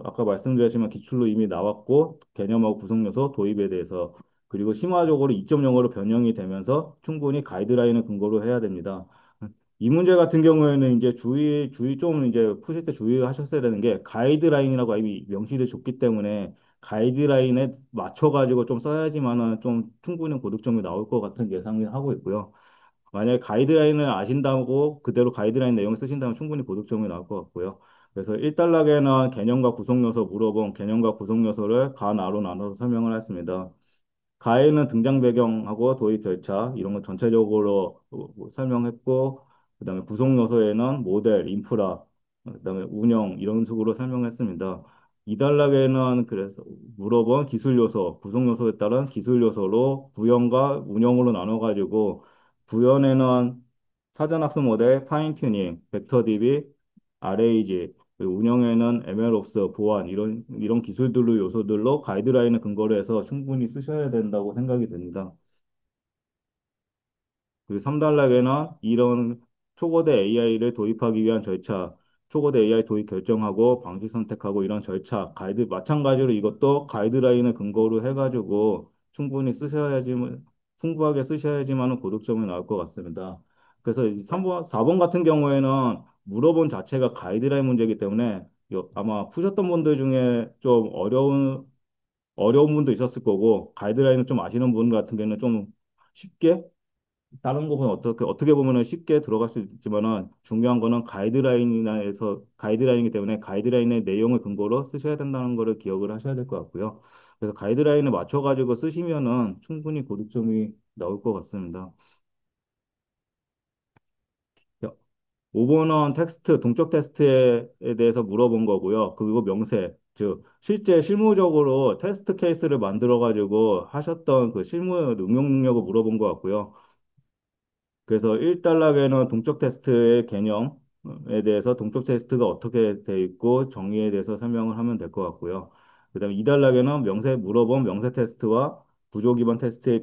아까 말씀드렸지만 기출로 이미 나왔고, 개념하고 구성 요소, 도입에 대해서, 그리고 심화적으로 2.0으로 변형이 되면서 충분히 가이드라인을 근거로 해야 됩니다. 이 문제 같은 경우에는 이제 좀 이제 푸실 때 주의하셨어야 되는 게 가이드라인이라고 이미 명시를 줬기 때문에 가이드라인에 맞춰가지고 좀 써야지만은 좀 충분히 고득점이 나올 것 같은 예상을 하고 있고요. 만약에 가이드라인을 아신다고 그대로 가이드라인 내용을 쓰신다면 충분히 고득점이 나올 것 같고요. 그래서 1단락에는 개념과 구성 요소 물어본 개념과 구성 요소를 가, 나로 나눠서 설명을 했습니다. 가에는 등장 배경하고 도입 절차 이런 거 전체적으로 뭐 설명했고 그다음에 구성 요소에는 모델, 인프라, 그다음에 운영 이런 식으로 설명했습니다. 이단락에는 그래서 물어본 기술 요소, 구성 요소에 따른 기술 요소로 구현과 운영으로 나눠 가지고 구현에는 사전 학습 모델, 파인 튜닝, 벡터 DB, RAG 그리고 운영에는 MLOps, 보안 이런 기술들로 요소들로 가이드라인을 근거로 해서 충분히 쓰셔야 된다고 생각이 됩니다. 그리고 3단락에는 이런 초거대 AI를 도입하기 위한 절차, 초거대 AI 도입 결정하고 방식 선택하고 이런 절차, 가이드 마찬가지로 이것도 가이드라인을 근거로 해가지고 충분히 쓰셔야지만 풍부하게 쓰셔야지만은 고득점이 나올 것 같습니다. 그래서 이 3번, 4번 같은 경우에는 물어본 자체가 가이드라인 문제이기 때문에 아마 푸셨던 분들 중에 좀 어려운 분도 있었을 거고 가이드라인을 좀 아시는 분 같은 경우는 좀 쉽게 다른 거보다 어떻게 보면은 쉽게 들어갈 수 있지만은 중요한 거는 가이드라인이기 때문에 가이드라인의 내용을 근거로 쓰셔야 된다는 거를 기억을 하셔야 될 것 같고요. 그래서 가이드라인을 맞춰가지고 쓰시면은 충분히 고득점이 나올 것 같습니다. 5번은 텍스트, 동적 테스트에 대해서 물어본 거고요. 그리고 명세, 즉, 실제 실무적으로 테스트 케이스를 만들어가지고 하셨던 그 실무 응용 능력을 물어본 것 같고요. 그래서 1단락에는 동적 테스트의 개념에 대해서 동적 테스트가 어떻게 돼 있고 정의에 대해서 설명을 하면 될 것 같고요. 그다음에 2단락에는 물어본 명세 테스트와 구조 기반 테스트의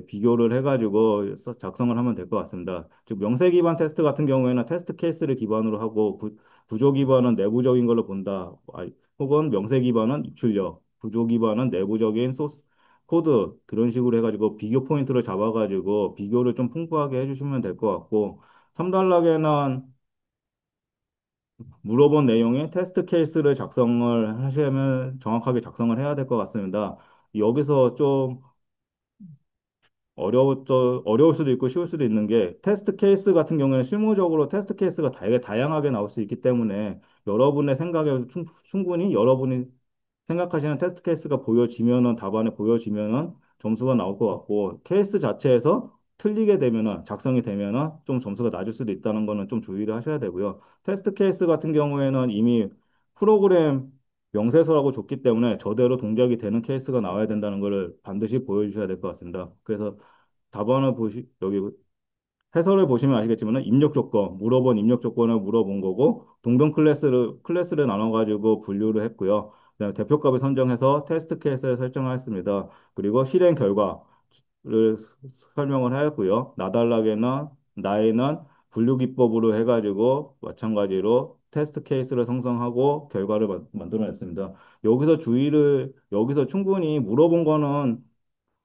비교를 해가지고 작성을 하면 될 것 같습니다. 즉, 명세 기반 테스트 같은 경우에는 테스트 케이스를 기반으로 하고 구조 기반은 내부적인 걸로 본다. 혹은 명세 기반은 입출력, 구조 기반은 내부적인 소스, 코드 그런 식으로 해가지고 비교 포인트를 잡아가지고 비교를 좀 풍부하게 해주시면 될 것 같고 3단락에는 물어본 내용의 테스트 케이스를 작성을 하시면 정확하게 작성을 해야 될 것 같습니다. 여기서 좀 어려울 수도 있고 쉬울 수도 있는 게 테스트 케이스 같은 경우에는 실무적으로 테스트 케이스가 되게 다양하게 나올 수 있기 때문에 여러분의 생각에 충분히 여러분이 생각하시는 테스트 케이스가 보여지면은 답안에 보여지면은 점수가 나올 것 같고 케이스 자체에서 틀리게 되면은 작성이 되면은 좀 점수가 낮을 수도 있다는 거는 좀 주의를 하셔야 되고요. 테스트 케이스 같은 경우에는 이미 프로그램 명세서라고 줬기 때문에 저대로 동작이 되는 케이스가 나와야 된다는 것을 반드시 보여주셔야 될 것 같습니다. 그래서 답안을 여기 해설을 보시면 아시겠지만 입력 조건, 물어본 입력 조건을 물어본 거고 동등 클래스를 나눠가지고 분류를 했고요. 그다음에 대표값을 선정해서 테스트 케이스를 설정하였습니다. 그리고 실행 결과를 설명을 하였고요. 나달락에는 나에는 분류 기법으로 해가지고 마찬가지로 테스트 케이스를 생성하고 결과를 만들어냈습니다. 여기서 충분히 물어본 거는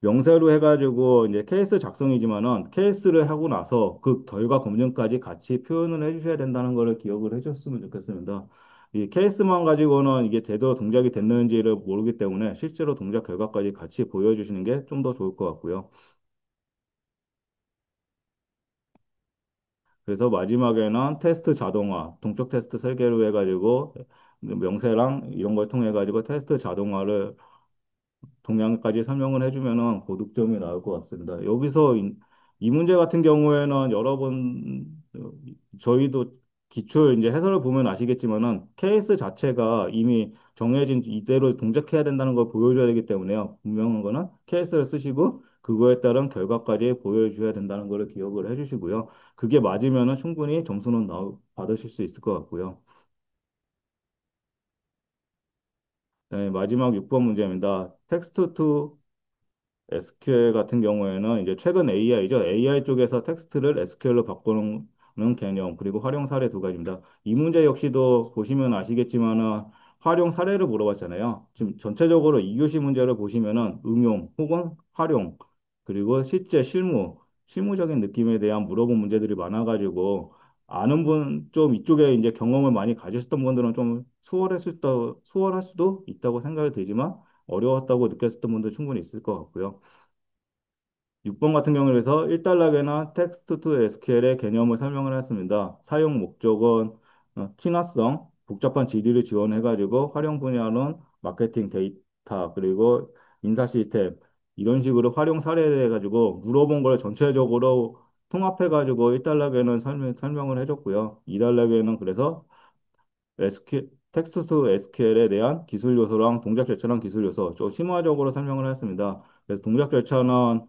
명세로 해가지고 이제 케이스 작성이지만은 케이스를 하고 나서 그 결과 검증까지 같이 표현을 해주셔야 된다는 거를 기억을 해줬으면 좋겠습니다. 이 케이스만 가지고는 이게 제대로 동작이 됐는지를 모르기 때문에 실제로 동작 결과까지 같이 보여주시는 게 좀 더 좋을 것 같고요. 그래서 마지막에는 테스트 자동화, 동적 테스트 설계로 해가지고 명세랑 이런 걸 통해 가지고 테스트 자동화를 동향까지 설명을 해주면은 고득점이 나올 것 같습니다. 이 문제 같은 경우에는 저희도 기출 이제 해설을 보면 아시겠지만은 케이스 자체가 이미 정해진 이대로 동작해야 된다는 걸 보여줘야 되기 때문에요. 분명한 거는 케이스를 쓰시고 그거에 따른 결과까지 보여줘야 된다는 걸 기억을 해주시고요. 그게 맞으면은 충분히 점수는 받으실 수 있을 것 같고요. 네, 마지막 6번 문제입니다. 텍스트 투 SQL 같은 경우에는 이제 최근 AI죠. AI 쪽에서 텍스트를 SQL로 바꾸는 개념, 그리고 활용 사례 두 가지입니다. 이 문제 역시도 보시면 아시겠지만은 활용 사례를 물어봤잖아요. 지금 전체적으로 2교시 문제를 보시면은 응용 혹은 활용, 그리고 실무적인 느낌에 대한 물어본 문제들이 많아가지고 아는 분, 좀 이쪽에 이제 경험을 많이 가지셨던 분들은 좀 수월할 수도 있다고 생각이 되지만 어려웠다고 느꼈었던 분도 충분히 있을 것 같고요. 6번 같은 경우에서 1단락에는 텍스트 투 SQL의 개념을 설명을 했습니다. 사용 목적은 친화성, 복잡한 GD를 지원해가지고 활용 분야는 마케팅 데이터, 그리고 인사 시스템, 이런 식으로 활용 사례에 대해 가지고 물어본 걸 전체적으로 통합해가지고 1단락에는 설명을 해줬고요. 2단락에는 그래서 텍스트 투 SQL에 대한 기술 요소랑 동작 절차랑 기술 요소 좀 심화적으로 설명을 했습니다. 그래서 동작 절차는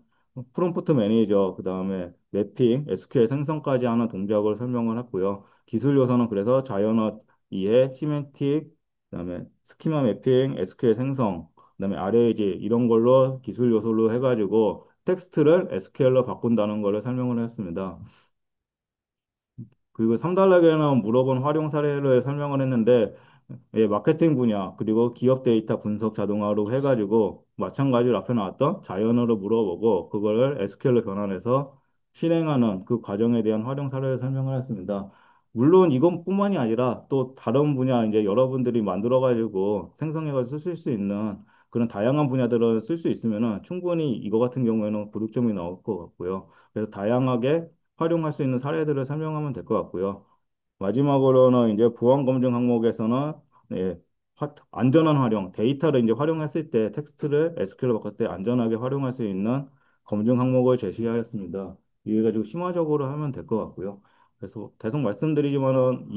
프롬프트 매니저, 그 다음에 매핑, SQL 생성까지 하는 동작을 설명을 했고요. 기술 요소는 그래서 자이언트 이해, 시멘틱, 그 다음에 스키마 매핑, SQL 생성, 그 다음에 RAG 이런 걸로 기술 요소로 해가지고 텍스트를 SQL로 바꾼다는 걸 설명을 했습니다. 그리고 3단락에는 물어본 활용 사례를 설명을 했는데, 예, 마케팅 분야, 그리고 기업 데이터 분석 자동화로 해가지고, 마찬가지로 앞에 나왔던 자연어로 물어보고, 그거를 SQL로 변환해서 실행하는 그 과정에 대한 활용 사례를 설명을 했습니다. 물론 이것뿐만이 아니라 또 다른 분야, 이제 여러분들이 만들어가지고 생성해가지고 쓸 수 있는 그런 다양한 분야들을 쓸 수 있으면은 충분히 이거 같은 경우에는 고득점이 나올 것 같고요. 그래서 다양하게 활용할 수 있는 사례들을 설명하면 될 것 같고요. 마지막으로는 이제 보안 검증 항목에서는 예, 안전한 활용, 데이터를 이제 활용했을 때 텍스트를 SQL로 바꿨을 때 안전하게 활용할 수 있는 검증 항목을 제시하였습니다. 이래 가지고 심화적으로 하면 될 것 같고요. 그래서 계속 말씀드리지만은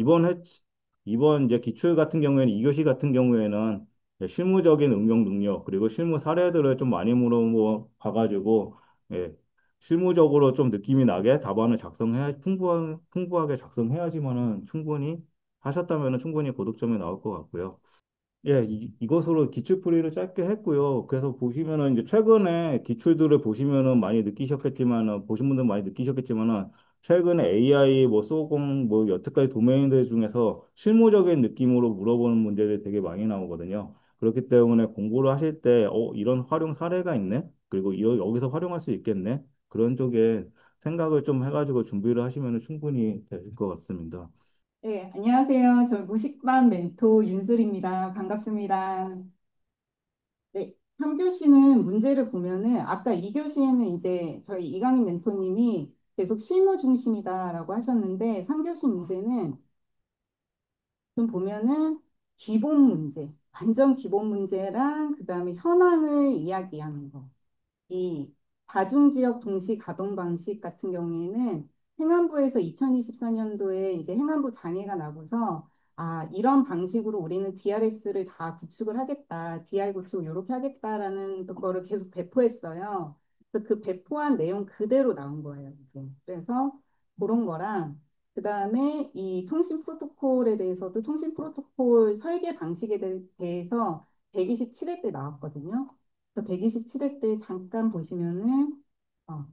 이번 이제 기출 같은 경우에는 2교시 같은 경우에는 실무적인 응용 능력 그리고 실무 사례들을 좀 많이 물어봐 가지고 예, 실무적으로 좀 느낌이 나게 답안을 풍부하게 작성해야지만은 충분히 하셨다면은 충분히 고득점이 나올 것 같고요. 예, 이것으로 기출풀이를 짧게 했고요. 그래서 보시면은 이제 최근에 기출들을 보시면은 많이 느끼셨겠지만은, 보신 분들 많이 느끼셨겠지만은, 최근에 AI 뭐 소공 뭐 여태까지 도메인들 중에서 실무적인 느낌으로 물어보는 문제들이 되게 많이 나오거든요. 그렇기 때문에 공부를 하실 때, 이런 활용 사례가 있네? 그리고 여기서 활용할 수 있겠네? 그런 쪽에 생각을 좀 해가지고 준비를 하시면 충분히 될 것 같습니다. 네, 안녕하세요. 저 무식반 멘토 윤술입니다. 반갑습니다. 네, 3교시는 문제를 보면은 아까 2교시에는 이제 저희 이강인 멘토님이 계속 실무 중심이다라고 하셨는데 3교시 문제는 좀 보면은 기본 문제, 완전 기본 문제랑 그다음에 현황을 이야기하는 거. 이 다중지역 동시 가동 방식 같은 경우에는 행안부에서 2024년도에 이제 행안부 장애가 나고서 이런 방식으로 우리는 DRS를 다 구축을 하겠다. DR 구축을 이렇게 하겠다라는 거를 계속 배포했어요. 그래서 그 배포한 내용 그대로 나온 거예요. 이게. 그래서 그런 거랑 그다음에 이 통신 프로토콜에 대해서도 통신 프로토콜 설계 방식에 대해서 127회 때 나왔거든요. 그래서 127회 때 잠깐 보시면은 어,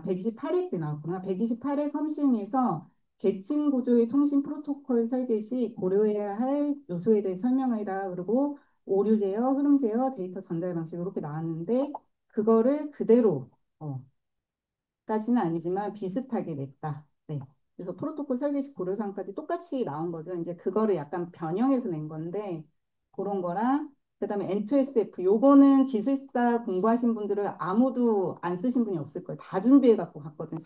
128회 때 나왔구나. 128회 컴신에서 계층 구조의 통신 프로토콜 설계 시 고려해야 할 요소에 대해 설명해라. 그리고 오류 제어, 흐름 제어, 데이터 전달 방식 이렇게 나왔는데 그거를 그대로 까지는 아니지만 비슷하게 냈다. 네. 그래서 프로토콜 설계식 고려사항까지 똑같이 나온 거죠. 이제 그거를 약간 변형해서 낸 건데 그런 거랑 그다음에 N2SF 요거는 기술사 공부하신 분들은 아무도 안 쓰신 분이 없을 거예요. 다 준비해 갖고 갔거든요.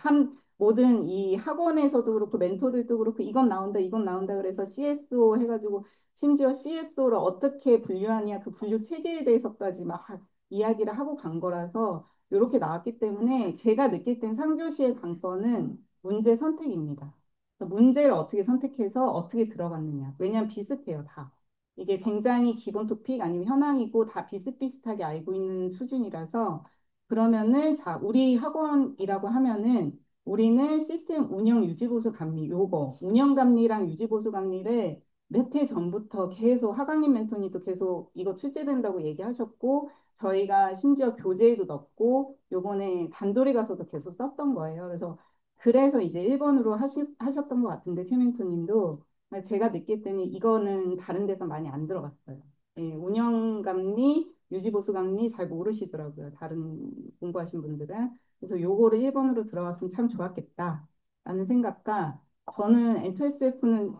모든 이 학원에서도 그렇고 멘토들도 그렇고 이건 나온다 이건 나온다 그래서 CSO 해가지고 심지어 CSO를 어떻게 분류하냐 그 분류 체계에 대해서까지 막 이야기를 하고 간 거라서 이렇게 나왔기 때문에 제가 느낄 땐 3교시의 관건은 문제 선택입니다. 문제를 어떻게 선택해서 어떻게 들어갔느냐. 왜냐하면 비슷해요, 다. 이게 굉장히 기본 토픽 아니면 현황이고 다 비슷비슷하게 알고 있는 수준이라서 그러면은 자, 우리 학원이라고 하면은 우리는 시스템 운영 유지보수 감리 요거 운영 감리랑 유지보수 감리를 몇 해 전부터 계속 하강림 멘토님도 계속 이거 출제된다고 얘기하셨고 저희가 심지어 교재에도 넣고 요번에 단돌이 가서도 계속 썼던 거예요. 그래서 이제 1번으로 하셨던 것 같은데 최민토님도 제가 느낄 때는 이거는 다른 데서 많이 안 들어갔어요. 예, 운영감리, 유지보수감리 잘 모르시더라고요. 다른 공부하신 분들은. 그래서 요거를 1번으로 들어갔으면 참 좋았겠다. 라는 생각과 저는 N2SF는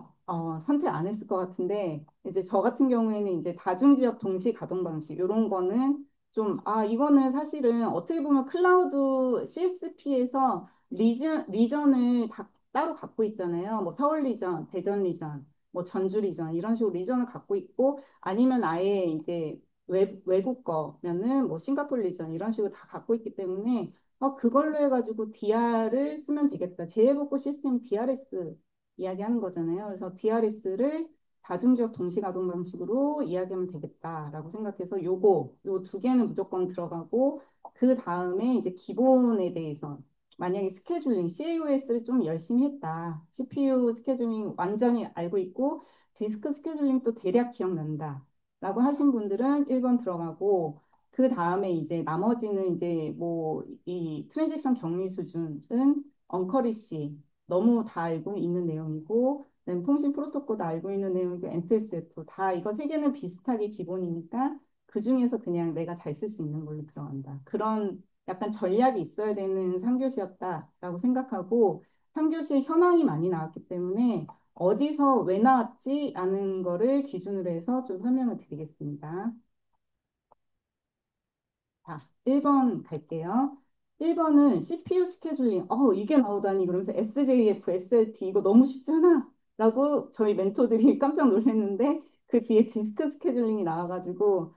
선택 안 했을 것 같은데 이제 저 같은 경우에는 이제 다중지역 동시 가동 방식 이런 거는 좀, 이거는 사실은 어떻게 보면 클라우드 CSP에서 리전을 다 따로 갖고 있잖아요. 뭐 서울 리전, 대전 리전, 뭐 전주 리전, 이런 식으로 리전을 갖고 있고, 아니면 아예 이제 외국 거면은 뭐 싱가포르 리전, 이런 식으로 다 갖고 있기 때문에, 그걸로 해가지고 DR을 쓰면 되겠다. 재해복구 시스템 DRS 이야기하는 거잖아요. 그래서 DRS를 다중지역 동시가동 방식으로 이야기하면 되겠다라고 생각해서 요 두 개는 무조건 들어가고 그 다음에 이제 기본에 대해서 만약에 스케줄링, CAOS를 좀 열심히 했다. CPU 스케줄링 완전히 알고 있고 디스크 스케줄링 또 대략 기억난다. 라고 하신 분들은 1번 들어가고 그 다음에 이제 나머지는 이제 뭐 이 트랜지션 격리 수준은 엉커리시 너무 다 알고 있는 내용이고 통신 프로토콜도 알고 있는 내용이고 MTSF 다 이거 세 개는 비슷하게 기본이니까 그 중에서 그냥 내가 잘 쓸 수 있는 걸로 들어간다. 그런 약간 전략이 있어야 되는 3교시였다라고 생각하고 3교시에 현황이 많이 나왔기 때문에 어디서 왜 나왔지? 라는 거를 기준으로 해서 좀 설명을 드리겠습니다. 자, 1번 갈게요. 1번은 CPU 스케줄링. 이게 나오다니 그러면서 SJF, SLT 이거 너무 쉽잖아. 라고 저희 멘토들이 깜짝 놀랐는데 그 뒤에 디스크 스케줄링이 나와가지고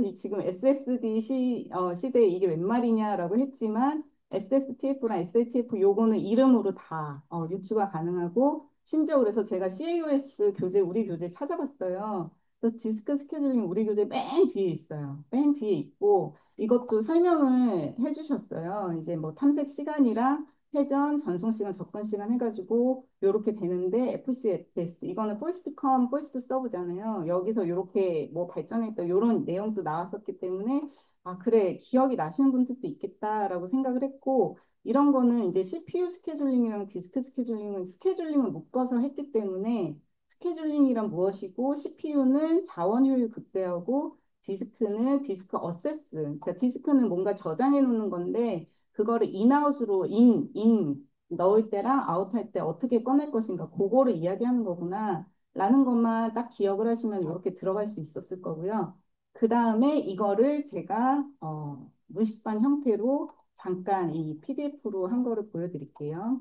이 지금 SSD 시대에 이게 웬 말이냐라고 했지만 SSTF랑 SLTF 요거는 이름으로 다 유추가 가능하고 심지어 그래서 제가 CAOS 교재 우리 교재 찾아봤어요. 그래서 디스크 스케줄링 우리 교재 맨 뒤에 있어요. 맨 뒤에 있고 이것도 설명을 해주셨어요. 이제 뭐 탐색 시간이랑 회전, 전송 시간, 접근 시간 해가지고 이렇게 되는데 FCFS 이거는 포스트 컴, 포스트 서브잖아요. 여기서 이렇게 뭐 발전했다 이런 내용도 나왔었기 때문에 그래 기억이 나시는 분들도 있겠다라고 생각을 했고 이런 거는 이제 CPU 스케줄링이랑 디스크 스케줄링을 묶어서 했기 때문에 스케줄링이란 무엇이고 CPU는 자원 효율 극대화고 디스크는 디스크 어세스. 그러니까 디스크는 뭔가 저장해 놓는 건데 그거를 인아웃으로 인 넣을 때랑 아웃할 때 어떻게 꺼낼 것인가 그거를 이야기하는 거구나 라는 것만 딱 기억을 하시면 이렇게 들어갈 수 있었을 거고요. 그 다음에 이거를 제가 무식반 형태로 잠깐 이 PDF로 한 거를 보여드릴게요.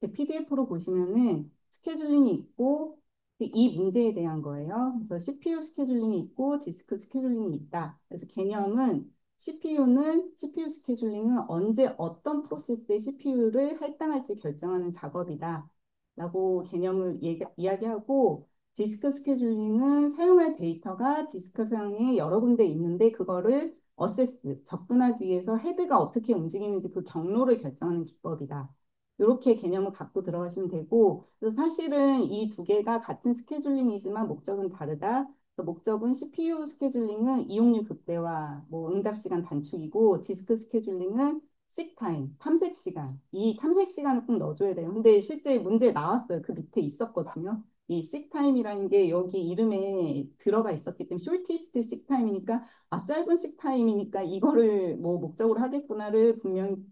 PDF로 보시면은 스케줄링이 있고 이 문제에 대한 거예요. 그래서 CPU 스케줄링이 있고 디스크 스케줄링이 있다. 그래서 개념은 CPU 스케줄링은 언제 어떤 프로세스의 CPU를 할당할지 결정하는 작업이다. 라고 개념을 이야기하고 디스크 스케줄링은 사용할 데이터가 디스크상에 여러 군데 있는데 그거를 어세스, 접근하기 위해서 헤드가 어떻게 움직이는지 그 경로를 결정하는 기법이다. 이렇게 개념을 갖고 들어가시면 되고, 그래서 사실은 이 두 개가 같은 스케줄링이지만 목적은 다르다. 목적은 CPU 스케줄링은 이용률 극대화, 뭐 응답 시간 단축이고, 디스크 스케줄링은 식타임, 탐색 시간. 이 탐색 시간을 꼭 넣어줘야 돼요. 근데 실제 문제 나왔어요. 그 밑에 있었거든요. 이 식타임이라는 게 여기 이름에 들어가 있었기 때문에 숄티스트 식타임이니까 짧은 식타임이니까 이거를 뭐 목적으로 하겠구나를 분명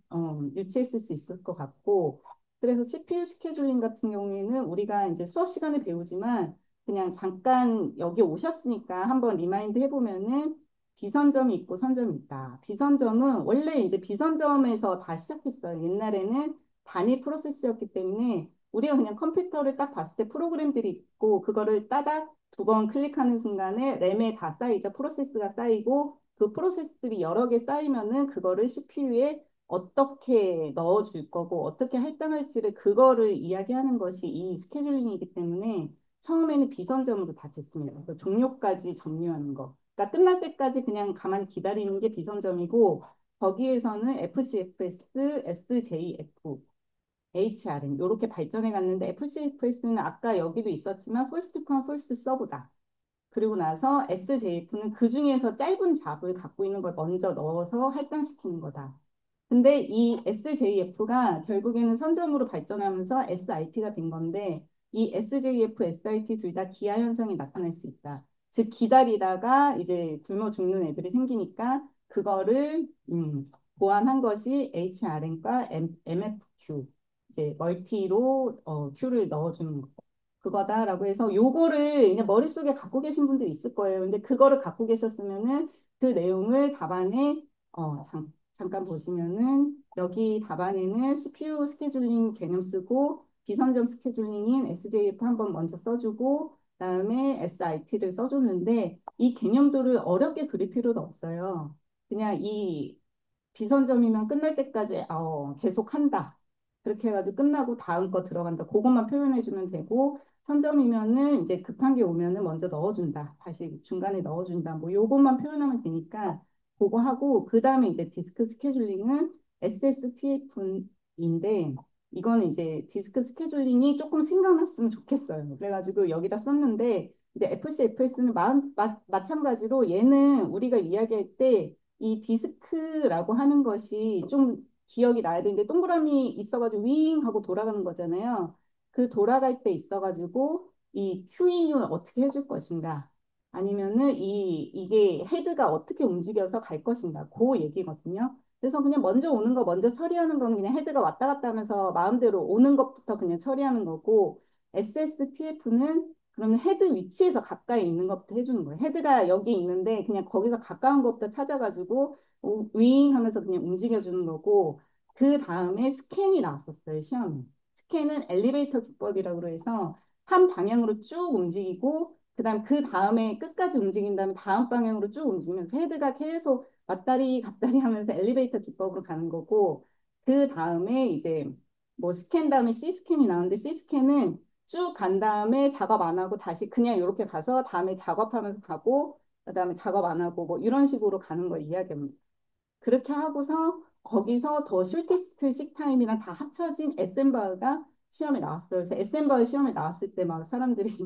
유추했을 수 있을 것 같고 그래서 CPU 스케줄링 같은 경우에는 우리가 이제 수업 시간에 배우지만 그냥 잠깐 여기 오셨으니까 한번 리마인드 해보면은 비선점이 있고 선점이 있다. 비선점은 원래 이제 비선점에서 다 시작했어요. 옛날에는 단위 프로세스였기 때문에 우리가 그냥 컴퓨터를 딱 봤을 때 프로그램들이 있고 그거를 따닥 두 번 클릭하는 순간에 램에 다 쌓이죠. 프로세스가 쌓이고 그 프로세스들이 여러 개 쌓이면은 그거를 CPU에 어떻게 넣어줄 거고 어떻게 할당할지를 그거를 이야기하는 것이 이 스케줄링이기 때문에 처음에는 비선점으로 다 됐습니다. 그 종료까지 정리하는 거. 그러니까 끝날 때까지 그냥 가만히 기다리는 게 비선점이고 거기에서는 FCFS, SJF HRM 이렇게 발전해 갔는데 FCFS는 아까 여기도 있었지만 first come first serve다. 그리고 나서 SJF는 그 중에서 짧은 잡을 갖고 있는 걸 먼저 넣어서 할당시키는 거다. 근데 이 SJF가 결국에는 선점으로 발전하면서 SIT가 된 건데 이 SJF, SIT 둘 다 기하 현상이 나타날 수 있다. 즉 기다리다가 이제 굶어 죽는 애들이 생기니까 그거를 보완한 것이 HRM과 MFQ 이제 멀티로 Q를 넣어주는 거. 그거다라고 해서 요거를 그냥 머릿속에 갖고 계신 분들이 있을 거예요. 근데 그거를 갖고 계셨으면은 그 내용을 답안에 잠깐 보시면은 여기 답안에는 CPU 스케줄링 개념 쓰고 기선점 스케줄링인 SJF 한번 먼저 써주고 그다음에 SIT를 써줬는데 이 개념들을 어렵게 그릴 필요도 없어요. 그냥 이 비선점이면 끝날 때까지 계속 한다. 그렇게 해가지고 끝나고 다음 거 들어간다. 그것만 표현해주면 되고 선점이면은 이제 급한 게 오면은 먼저 넣어준다. 다시 중간에 넣어준다. 뭐 요것만 표현하면 되니까 그거 하고 그 다음에 이제 디스크 스케줄링은 SSTF인데 이거는 이제 디스크 스케줄링이 조금 생각났으면 좋겠어요. 그래가지고 여기다 썼는데 이제 FC, FS는 마찬가지로 얘는 우리가 이야기할 때 이 디스크라고 하는 것이 좀 기억이 나야 되는데 동그라미 있어가지고 윙 하고 돌아가는 거잖아요. 그 돌아갈 때 있어가지고 이 큐잉을 어떻게 해줄 것인가 아니면은 이게 헤드가 어떻게 움직여서 갈 것인가 그 얘기거든요. 그래서 그냥 먼저 오는 거 먼저 처리하는 건 그냥 헤드가 왔다 갔다 하면서 마음대로 오는 것부터 그냥 처리하는 거고 SSTF는 그러면 헤드 위치에서 가까이 있는 것부터 해주는 거예요. 헤드가 여기 있는데 그냥 거기서 가까운 것부터 찾아가지고 윙 하면서 그냥 움직여주는 거고 그 다음에 스캔이 나왔었어요, 시험에. 스캔은 엘리베이터 기법이라고 해서 한 방향으로 쭉 움직이고 그다음 그 다음에 끝까지 움직인 다음에 다음 방향으로 쭉 움직이면서 헤드가 계속 왔다리 갔다리 하면서 엘리베이터 기법으로 가는 거고 그 다음에 이제 뭐 스캔 다음에 C 스캔이 나오는데 C 스캔은 쭉 간 다음에 작업 안 하고 다시 그냥 이렇게 가서 다음에 작업하면서 가고 그다음에 작업 안 하고 뭐 이런 식으로 가는 걸 이야기합니다. 그렇게 하고서 거기서 더 숄티스트 식타임이랑 다 합쳐진 에센바가 시험에 나왔어요. 그래서 에센바 시험에 나왔을 때 막 사람들이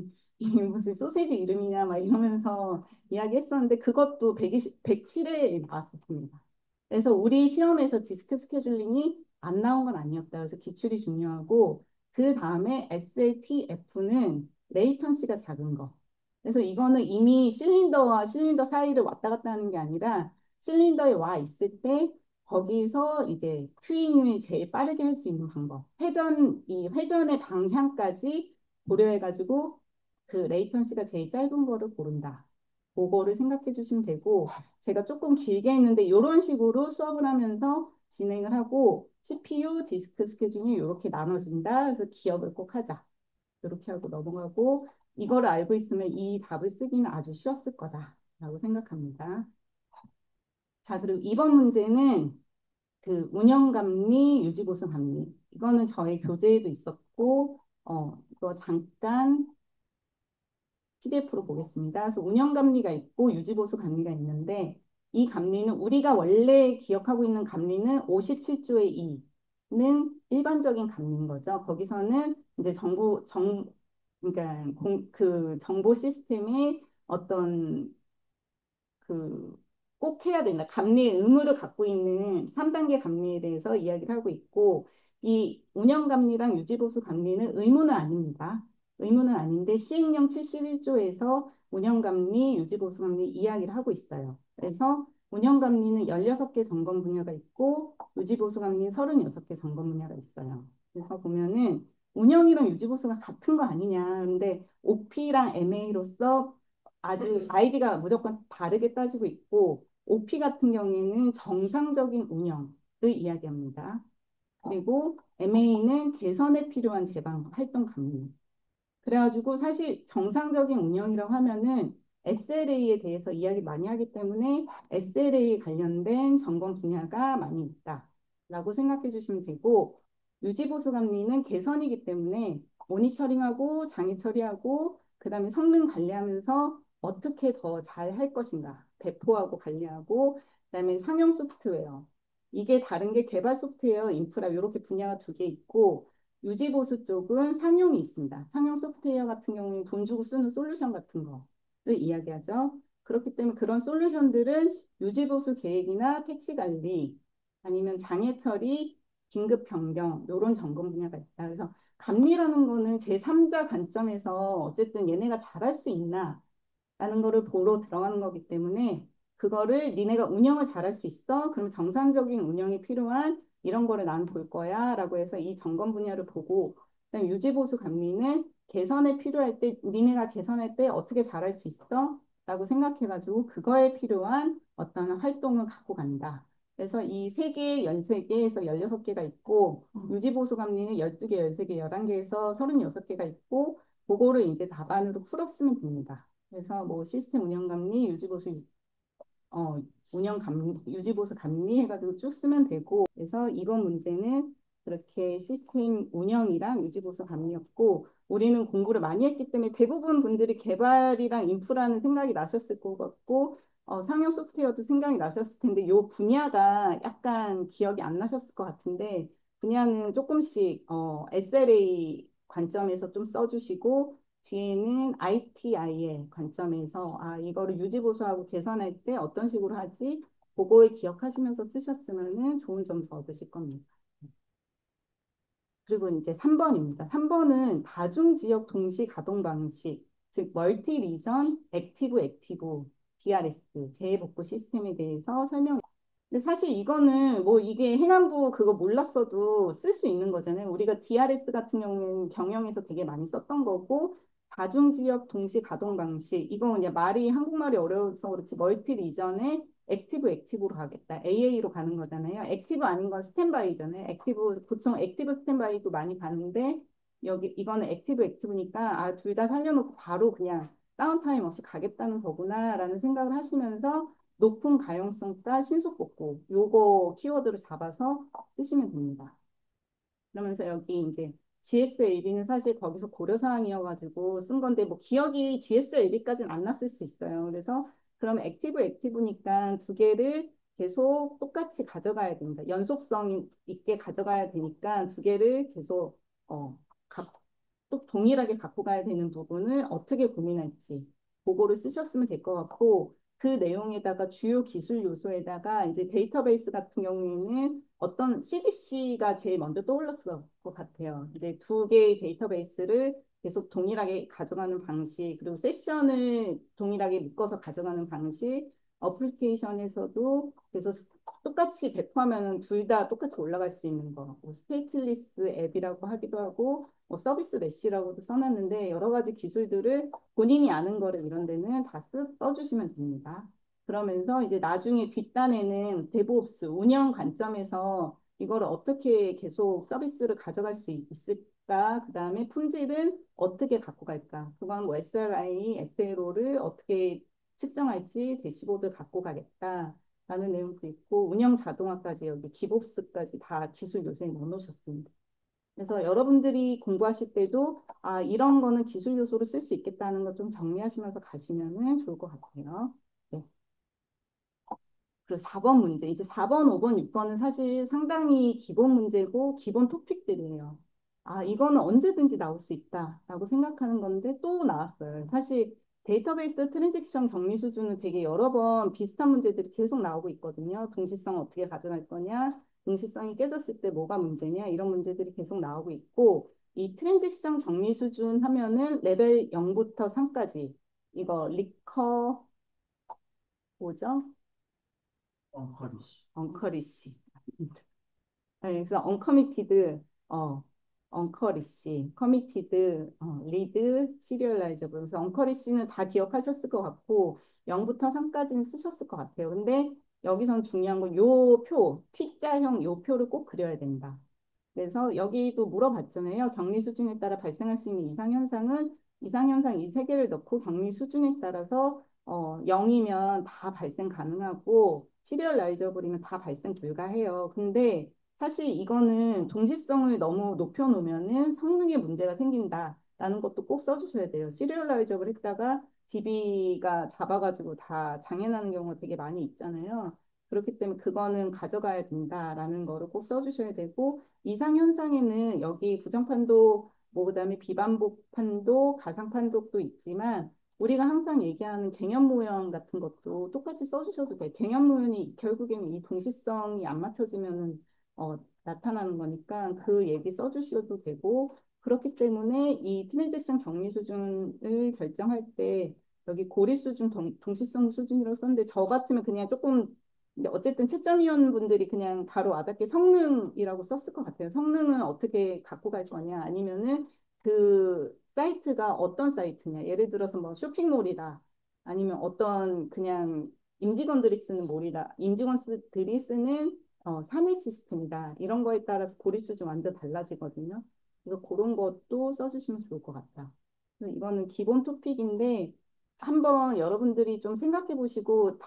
이게 무슨 소세지 이름이냐 막 이러면서 이야기했었는데 그것도 107에 나왔었습니다. 그래서 우리 시험에서 디스크 스케줄링이 안 나온 건 아니었다. 그래서 기출이 중요하고 그 다음에 SATF는 레이턴시가 작은 거. 그래서 이거는 이미 실린더와 실린더 사이를 왔다 갔다 하는 게 아니라 실린더에 와 있을 때 거기서 이제 큐잉을 제일 빠르게 할 수 있는 방법. 이 회전의 방향까지 고려해가지고 그 레이턴시가 제일 짧은 거를 고른다. 그거를 생각해 주시면 되고 제가 조금 길게 했는데 이런 식으로 수업을 하면서 진행을 하고 CPU, 디스크 스케줄이 이렇게 나눠진다. 그래서 기억을 꼭 하자. 이렇게 하고 넘어가고 이거를 알고 있으면 이 답을 쓰기는 아주 쉬웠을 거다라고 생각합니다. 자, 그리고 이번 문제는 그 운영감리, 유지보수감리. 이거는 저희 교재에도 있었고, 이거 잠깐 PDF로 보겠습니다. 그래서 운영감리가 있고 유지보수감리가 있는데, 이 감리는 우리가 원래 기억하고 있는 감리는 57조의 2는 일반적인 감리인 거죠. 거기서는 이제 그러니까 그 정보 시스템의 어떤 그 꼭 해야 된다. 감리의 의무를 갖고 있는 3단계 감리에 대해서 이야기를 하고 있고 이 운영감리랑 유지보수감리는 의무는 아닙니다. 의무는 아닌데 시행령 71조에서 운영감리, 유지보수감리 이야기를 하고 있어요. 그래서 운영감리는 16개 점검 분야가 있고 유지보수감리는 36개 점검 분야가 있어요. 그래서 보면은 운영이랑 유지보수가 같은 거 아니냐. 근데 OP랑 MA로서 아주 아이디가 무조건 다르게 따지고 있고 OP 같은 경우에는 정상적인 운영을 이야기합니다. 그리고 MA는 개선에 필요한 제방 활동 감리. 그래가지고 사실 정상적인 운영이라고 하면은 SLA에 대해서 이야기 많이 하기 때문에 SLA 관련된 점검 분야가 많이 있다라고 생각해 주시면 되고 유지보수 감리는 개선이기 때문에 모니터링하고 장애 처리하고 그다음에 성능 관리하면서 어떻게 더 잘 할 것인가 배포하고 관리하고 그다음에 상용 소프트웨어 이게 다른 게 개발 소프트웨어 인프라 이렇게 분야가 두 개 있고 유지보수 쪽은 상용이 있습니다. 상용 소프트웨어 같은 경우는 돈 주고 쓰는 솔루션 같은 거를 이야기하죠. 그렇기 때문에 그런 솔루션들은 유지보수 계획이나 패치 관리 아니면 장애 처리, 긴급 변경 이런 점검 분야가 있다. 그래서 감리라는 거는 제3자 관점에서 어쨌든 얘네가 잘할 수 있나 라는 거를 보러 들어가는 거기 때문에 그거를 니네가 운영을 잘할 수 있어? 그럼 정상적인 운영이 필요한 이런 거를 난 볼 거야 라고 해서 이 점검 분야를 보고 그다음 유지보수 감리는 개선에 필요할 때 니네가 개선할 때 어떻게 잘할 수 있어? 라고 생각해가지고 그거에 필요한 어떤 활동을 갖고 간다. 그래서 이 세개 13개에서 16개가 있고 유지보수 감리는 12개, 13개, 11개에서 36개가 있고 그거를 이제 답안으로 풀었으면 됩니다. 그래서 뭐 시스템 운영 감리, 유지보수 어, 운영 감리, 유지보수 감리 해가지고 쭉 쓰면 되고, 그래서 이번 문제는 그렇게 시스템 운영이랑 유지보수 감리였고, 우리는 공부를 많이 했기 때문에 대부분 분들이 개발이랑 인프라는 생각이 나셨을 것 같고, 상용 소프트웨어도 생각이 나셨을 텐데, 이 분야가 약간 기억이 안 나셨을 것 같은데, 분야는 조금씩 SLA 관점에서 좀 써주시고, 뒤에는 ITIL 관점에서 이거를 유지보수하고 개선할 때 어떤 식으로 하지? 그거에 기억하시면서 쓰셨으면 좋은 점수 얻으실 겁니다. 그리고 이제 3번입니다. 3번은 다중지역 동시 가동 방식, 즉 멀티 리전 액티브 DRS 재복구 시스템에 대해서 설명. 근데 사실 이거는 뭐 이게 행안부 그거 몰랐어도 쓸 수 있는 거잖아요. 우리가 DRS 같은 경우는 경영에서 되게 많이 썼던 거고 다중지역 동시 가동 방식 이거 그냥 말이 한국말이 어려워서 그렇지 멀티 리전에 액티브로 가겠다. AA로 가는 거잖아요. 액티브 아닌 건 스탠바이잖아요. 액티브 보통 액티브 스탠바이도 많이 가는데 여기 이거는 액티브니까 둘 다 살려놓고 바로 그냥 다운타임 없이 가겠다는 거구나라는 생각을 하시면서 높은 가용성과 신속 복구 요거 키워드를 잡아서 쓰시면 됩니다. 그러면서 여기 이제 GSLB는 사실 거기서 고려사항이어가지고 쓴 건데 뭐 기억이 GSLB까지는 안 났을 수 있어요. 그래서 그럼 액티브니까 두 개를 계속 똑같이 가져가야 됩니다. 연속성 있게 가져가야 되니까 두 개를 계속 또 동일하게 갖고 가야 되는 부분을 어떻게 고민할지 그거를 쓰셨으면 될 것 같고 그 내용에다가 주요 기술 요소에다가 이제 데이터베이스 같은 경우에는 어떤 CDC가 제일 먼저 떠올랐을 것 같아요. 이제 두 개의 데이터베이스를 계속 동일하게 가져가는 방식, 그리고 세션을 동일하게 묶어서 가져가는 방식, 어플리케이션에서도 계속 똑같이 배포하면 둘 다 똑같이 올라갈 수 있는 거, 뭐 스테이트리스 앱이라고 하기도 하고, 뭐 서비스 메시라고도 써놨는데 여러 가지 기술들을 본인이 아는 거를 이런 데는 다 써주시면 됩니다. 그러면서 이제 나중에 뒷단에는 데브옵스 운영 관점에서 이거를 어떻게 계속 서비스를 가져갈 수 있을까? 그 다음에 품질은 어떻게 갖고 갈까? 그건 뭐 SRI, SLO를 어떻게 측정할지 대시보드 갖고 가겠다. 라는 내용도 있고 운영 자동화까지 여기 기법스까지 다 기술 요소에 넣어놓으셨습니다. 그래서 여러분들이 공부하실 때도 이런 거는 기술 요소로 쓸 수 있겠다는 거 좀 정리하시면서 가시면 좋을 것 같아요. 네. 그리고 4번 문제. 이제 4번, 5번, 6번은 사실 상당히 기본 문제고 기본 토픽들이에요. 이거는 언제든지 나올 수 있다라고 생각하는 건데 또 나왔어요. 사실 데이터베이스 트랜잭션 격리 수준은 되게 여러 번 비슷한 문제들이 계속 나오고 있거든요. 동시성 어떻게 가져갈 거냐, 동시성이 깨졌을 때 뭐가 문제냐, 이런 문제들이 계속 나오고 있고 이 트랜잭션 격리 수준 하면은 레벨 0부터 3까지 이거 리커 뭐죠? 언커리시. 네, 그래서 언커미티드, 언커리시, 커미티드, 리드, 시리얼라이저블. 그래서 언커리시는 다 기억하셨을 것 같고 0부터 3까지는 쓰셨을 것 같아요. 근데 여기선 중요한 건 요 표, T자형 요 표를 꼭 그려야 된다. 그래서 여기도 물어봤잖아요. 격리 수준에 따라 발생할 수 있는 이상현상 이 세 개를 넣고 격리 수준에 따라서 0이면 다 발생 가능하고 시리얼라이저블이면 다 발생 불가해요. 근데 사실 이거는 동시성을 너무 높여놓으면은 성능에 문제가 생긴다라는 것도 꼭 써주셔야 돼요. 시리얼라이저블 했다가 DB가 잡아가지고 다 장애나는 경우가 되게 많이 있잖아요. 그렇기 때문에 그거는 가져가야 된다라는 거를 꼭 써주셔야 되고 이상현상에는 여기 부정판독 뭐 그다음에 비반복 판독, 가상 판독도 있지만 우리가 항상 얘기하는 개념 모형 같은 것도 똑같이 써주셔도 돼요. 개념 모형이 결국에는 이 동시성이 안 맞춰지면은 나타나는 거니까 그 얘기 써주셔도 되고 그렇기 때문에 이 트랜잭션 격리 수준을 결정할 때 여기 고립 수준, 동시성 수준이라고 썼는데 저 같으면 그냥 조금 근데 어쨌든 채점위원분들이 그냥 바로 와닿게 성능이라고 썼을 것 같아요. 성능은 어떻게 갖고 갈 거냐 아니면은 그 사이트가 어떤 사이트냐. 예를 들어서 뭐 쇼핑몰이다. 아니면 어떤 그냥 임직원들이 쓰는 몰이다. 임직원들이 쓰는 사내 시스템이다. 이런 거에 따라서 고리 수준 완전 달라지거든요. 그래서 그런 것도 써주시면 좋을 것 같다. 그래서 이거는 기본 토픽인데 한번 여러분들이 좀 생각해 보시고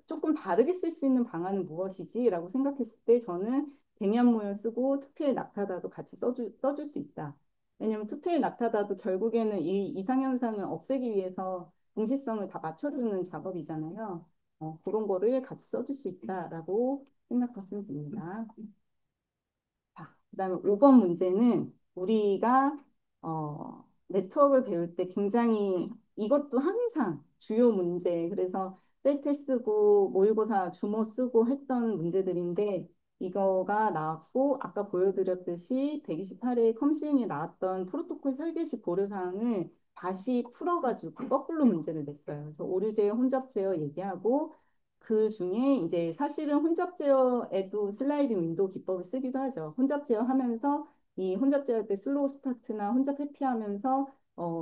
조금 다르게 쓸 수 있는 방안은 무엇이지라고 생각했을 때 저는 대면모형 쓰고 투표의 낙타다도 같이 써줄 수 있다. 왜냐하면 투표의 낙타다도 결국에는 이 이상현상을 없애기 위해서 동시성을 다 맞춰주는 작업이잖아요. 그런 거를 같이 써줄 수 있다라고 생각하시면 됩니다. 자, 그다음에 5번 문제는 우리가 네트워크를 배울 때 굉장히 이것도 항상 주요 문제. 그래서 셀테 쓰고 모의고사 주모 쓰고 했던 문제들인데 이거가 나왔고 아까 보여드렸듯이 128회 컴시인이 나왔던 프로토콜 설계식 고려사항을 다시 풀어가지고 거꾸로 문제를 냈어요. 그래서 오류 제어, 혼잡 제어 얘기하고 그 중에 이제 사실은 혼잡 제어에도 슬라이딩 윈도우 기법을 쓰기도 하죠. 혼잡 제어 하면서 이 혼잡 제어할 때 슬로우 스타트나 혼잡 회피하면서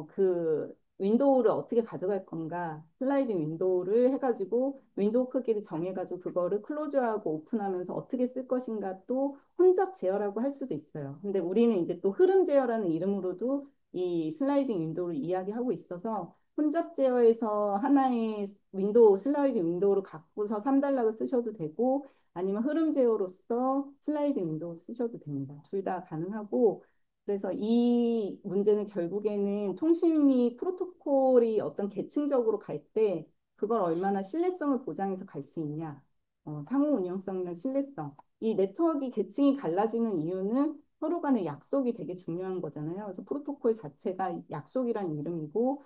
그 윈도우를 어떻게 가져갈 건가 슬라이딩 윈도우를 해가지고 윈도우 크기를 정해가지고 그거를 클로즈하고 오픈하면서 어떻게 쓸 것인가 또 혼잡 제어라고 할 수도 있어요. 근데 우리는 이제 또 흐름 제어라는 이름으로도 이 슬라이딩 윈도우를 이야기하고 있어서 혼잡 제어에서 하나의 윈도우, 슬라이딩 윈도우를 갖고서 3단락을 쓰셔도 되고 아니면 흐름 제어로서 슬라이딩 윈도우 쓰셔도 됩니다. 둘 다 가능하고 그래서 이 문제는 결국에는 통신이 프로토콜이 어떤 계층적으로 갈 때 그걸 얼마나 신뢰성을 보장해서 갈 수 있냐. 상호 운영성이나 신뢰성. 이 네트워크 계층이 갈라지는 이유는 서로 간의 약속이 되게 중요한 거잖아요. 그래서 프로토콜 자체가 약속이란 이름이고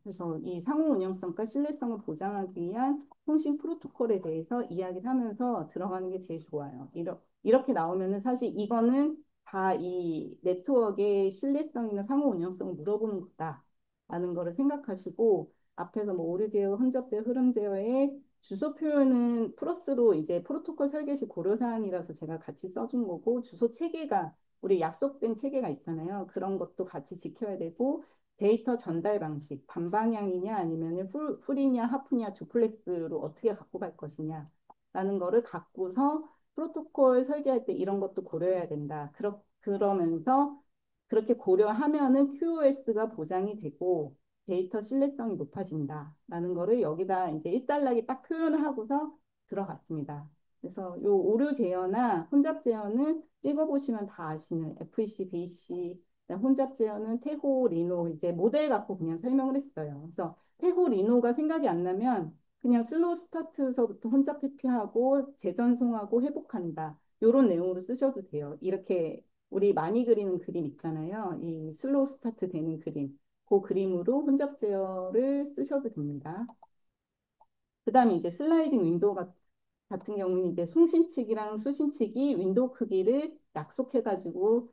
그래서 이 상호 운영성과 신뢰성을 보장하기 위한 통신 프로토콜에 대해서 이야기를 하면서 들어가는 게 제일 좋아요. 이렇게 나오면은 사실 이거는 다 이 네트워크의 신뢰성이나 상호 운영성을 물어보는 거다라는 거를 생각하시고 앞에서 뭐 오류 제어, 혼잡 제어, 흐름 제어의 주소 표현은 플러스로 이제 프로토콜 설계 시 고려 사항이라서 제가 같이 써준 거고 주소 체계가 우리 약속된 체계가 있잖아요. 그런 것도 같이 지켜야 되고 데이터 전달 방식, 반방향이냐 아니면 풀이냐 하프냐 두플렉스로 어떻게 갖고 갈 것이냐 라는 거를 갖고서 프로토콜 설계할 때 이런 것도 고려해야 된다. 그러면서 그렇게 고려하면은 QoS가 보장이 되고 데이터 신뢰성이 높아진다. 라는 거를 여기다 이제 1단락에 딱 표현을 하고서 들어갔습니다. 그래서 요 오류 제어나 혼잡 제어는 읽어보시면 다 아시는 FEC, BEC, 혼잡 제어는 태호, 리노 이제 모델 갖고 그냥 설명을 했어요. 그래서 태호, 리노가 생각이 안 나면 그냥 슬로우 스타트서부터 혼잡 회피하고 재전송하고 회복한다. 이런 내용으로 쓰셔도 돼요. 이렇게 우리 많이 그리는 그림 있잖아요. 이 슬로우 스타트 되는 그림. 그 그림으로 혼잡 제어를 쓰셔도 됩니다. 그 다음에 이제 슬라이딩 윈도우 같은 경우는 이제 송신측이랑 수신측이 윈도우 크기를 약속해가지고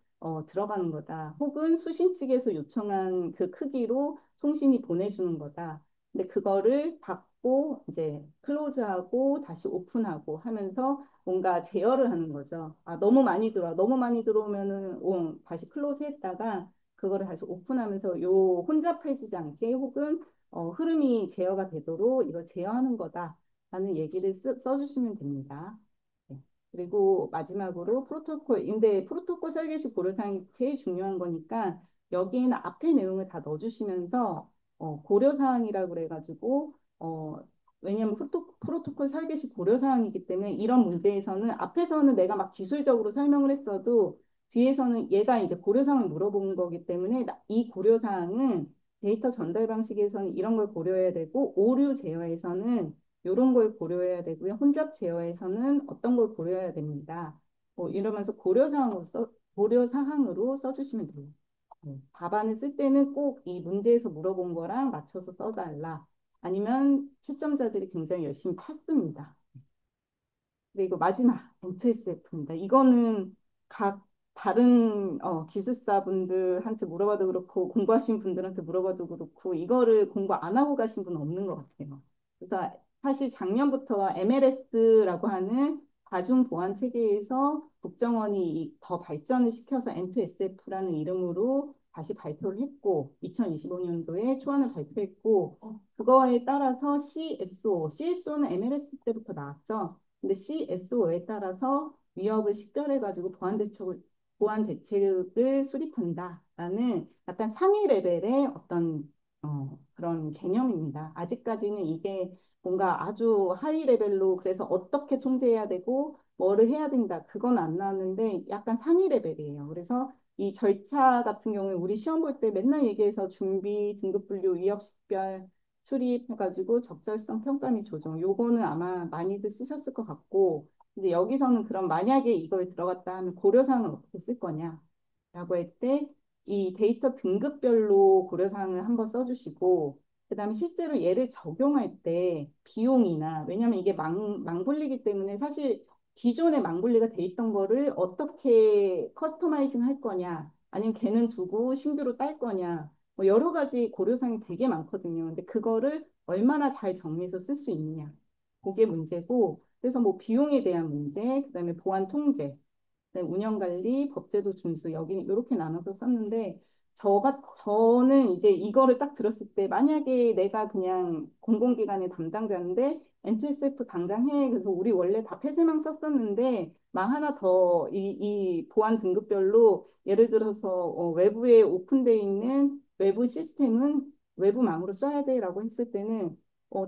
들어가는 거다. 혹은 수신측에서 요청한 그 크기로 송신이 보내주는 거다. 근데 그거를 받고 이제 클로즈하고 다시 오픈하고 하면서 뭔가 제어를 하는 거죠. 아, 너무 많이 들어와. 너무 많이 들어오면은 다시 클로즈 했다가 그거를 다시 오픈하면서 요 혼잡해지지 않게 혹은 흐름이 제어가 되도록 이걸 제어하는 거다라는 얘기를 써주시면 됩니다. 네. 그리고 마지막으로 근데 프로토콜 설계식 고려사항이 제일 중요한 거니까 여기에는 앞에 내용을 다 넣어주시면서 고려사항이라고 그래가지고 왜냐하면 프로토콜 설계식 고려사항이기 때문에 이런 문제에서는 앞에서는 내가 막 기술적으로 설명을 했어도 뒤에서는 얘가 이제 고려사항을 물어보는 거기 때문에 이 고려사항은 데이터 전달 방식에서는 이런 걸 고려해야 되고 오류 제어에서는 이런 걸 고려해야 되고요. 혼잡 제어에서는 어떤 걸 고려해야 됩니다. 이러면서 고려사항으로 써주시면 돼요. 답안을 쓸 때는 꼭 이 문제에서 물어본 거랑 맞춰서 써달라. 아니면 채점자들이 굉장히 열심히 찾습니다. 그리고 마지막 M2SF입니다. 이거는 각 다른 기술사분들한테 물어봐도 그렇고 공부하신 분들한테 물어봐도 그렇고 이거를 공부 안 하고 가신 분은 없는 것 같아요. 그래서 사실 작년부터 MLS라고 하는 다중 보안 체계에서 국정원이 더 발전을 시켜서 M2SF라는 이름으로 다시 발표를 했고 2025년도에 초안을 발표했고 그거에 따라서 CSO는 MLS 때부터 나왔죠. 근데 CSO에 따라서 위협을 식별해가지고 보안 대책을 수립한다라는 약간 상위 레벨의 어떤 그런 개념입니다. 아직까지는 이게 뭔가 아주 하이 레벨로 그래서 어떻게 통제해야 되고 뭐를 해야 된다 그건 안 나왔는데 약간 상위 레벨이에요. 그래서 이 절차 같은 경우에 우리 시험 볼 때 맨날 얘기해서 준비, 등급 분류, 위협 식별, 수립해가지고 적절성 평가 및 조정 요거는 아마 많이들 쓰셨을 것 같고 이제 여기서는 그럼 만약에 이걸 들어갔다 하면 고려사항을 어떻게 쓸 거냐라고 할 때 이 데이터 등급별로 고려사항을 한번 써주시고 그다음에 실제로 얘를 적용할 때 비용이나 왜냐하면 이게 망분리기 때문에 사실 기존에 망분리가 돼 있던 거를 어떻게 커스터마이징 할 거냐 아니면 걔는 두고 신규로 딸 거냐 뭐 여러 가지 고려사항이 되게 많거든요. 근데 그거를 얼마나 잘 정리해서 쓸 수 있느냐 그게 문제고 그래서 뭐 비용에 대한 문제 그다음에 보안 통제 운영 관리, 법제도 준수 여기 이렇게 나눠서 썼는데 저는 이제 이거를 딱 들었을 때 만약에 내가 그냥 공공기관의 담당자인데 NTSF 당장 해. 그래서 우리 원래 다 폐쇄망 썼었는데 망 하나 더 이 보안 등급별로 예를 들어서 외부에 오픈돼 있는 외부 시스템은 외부망으로 써야 돼라고 했을 때는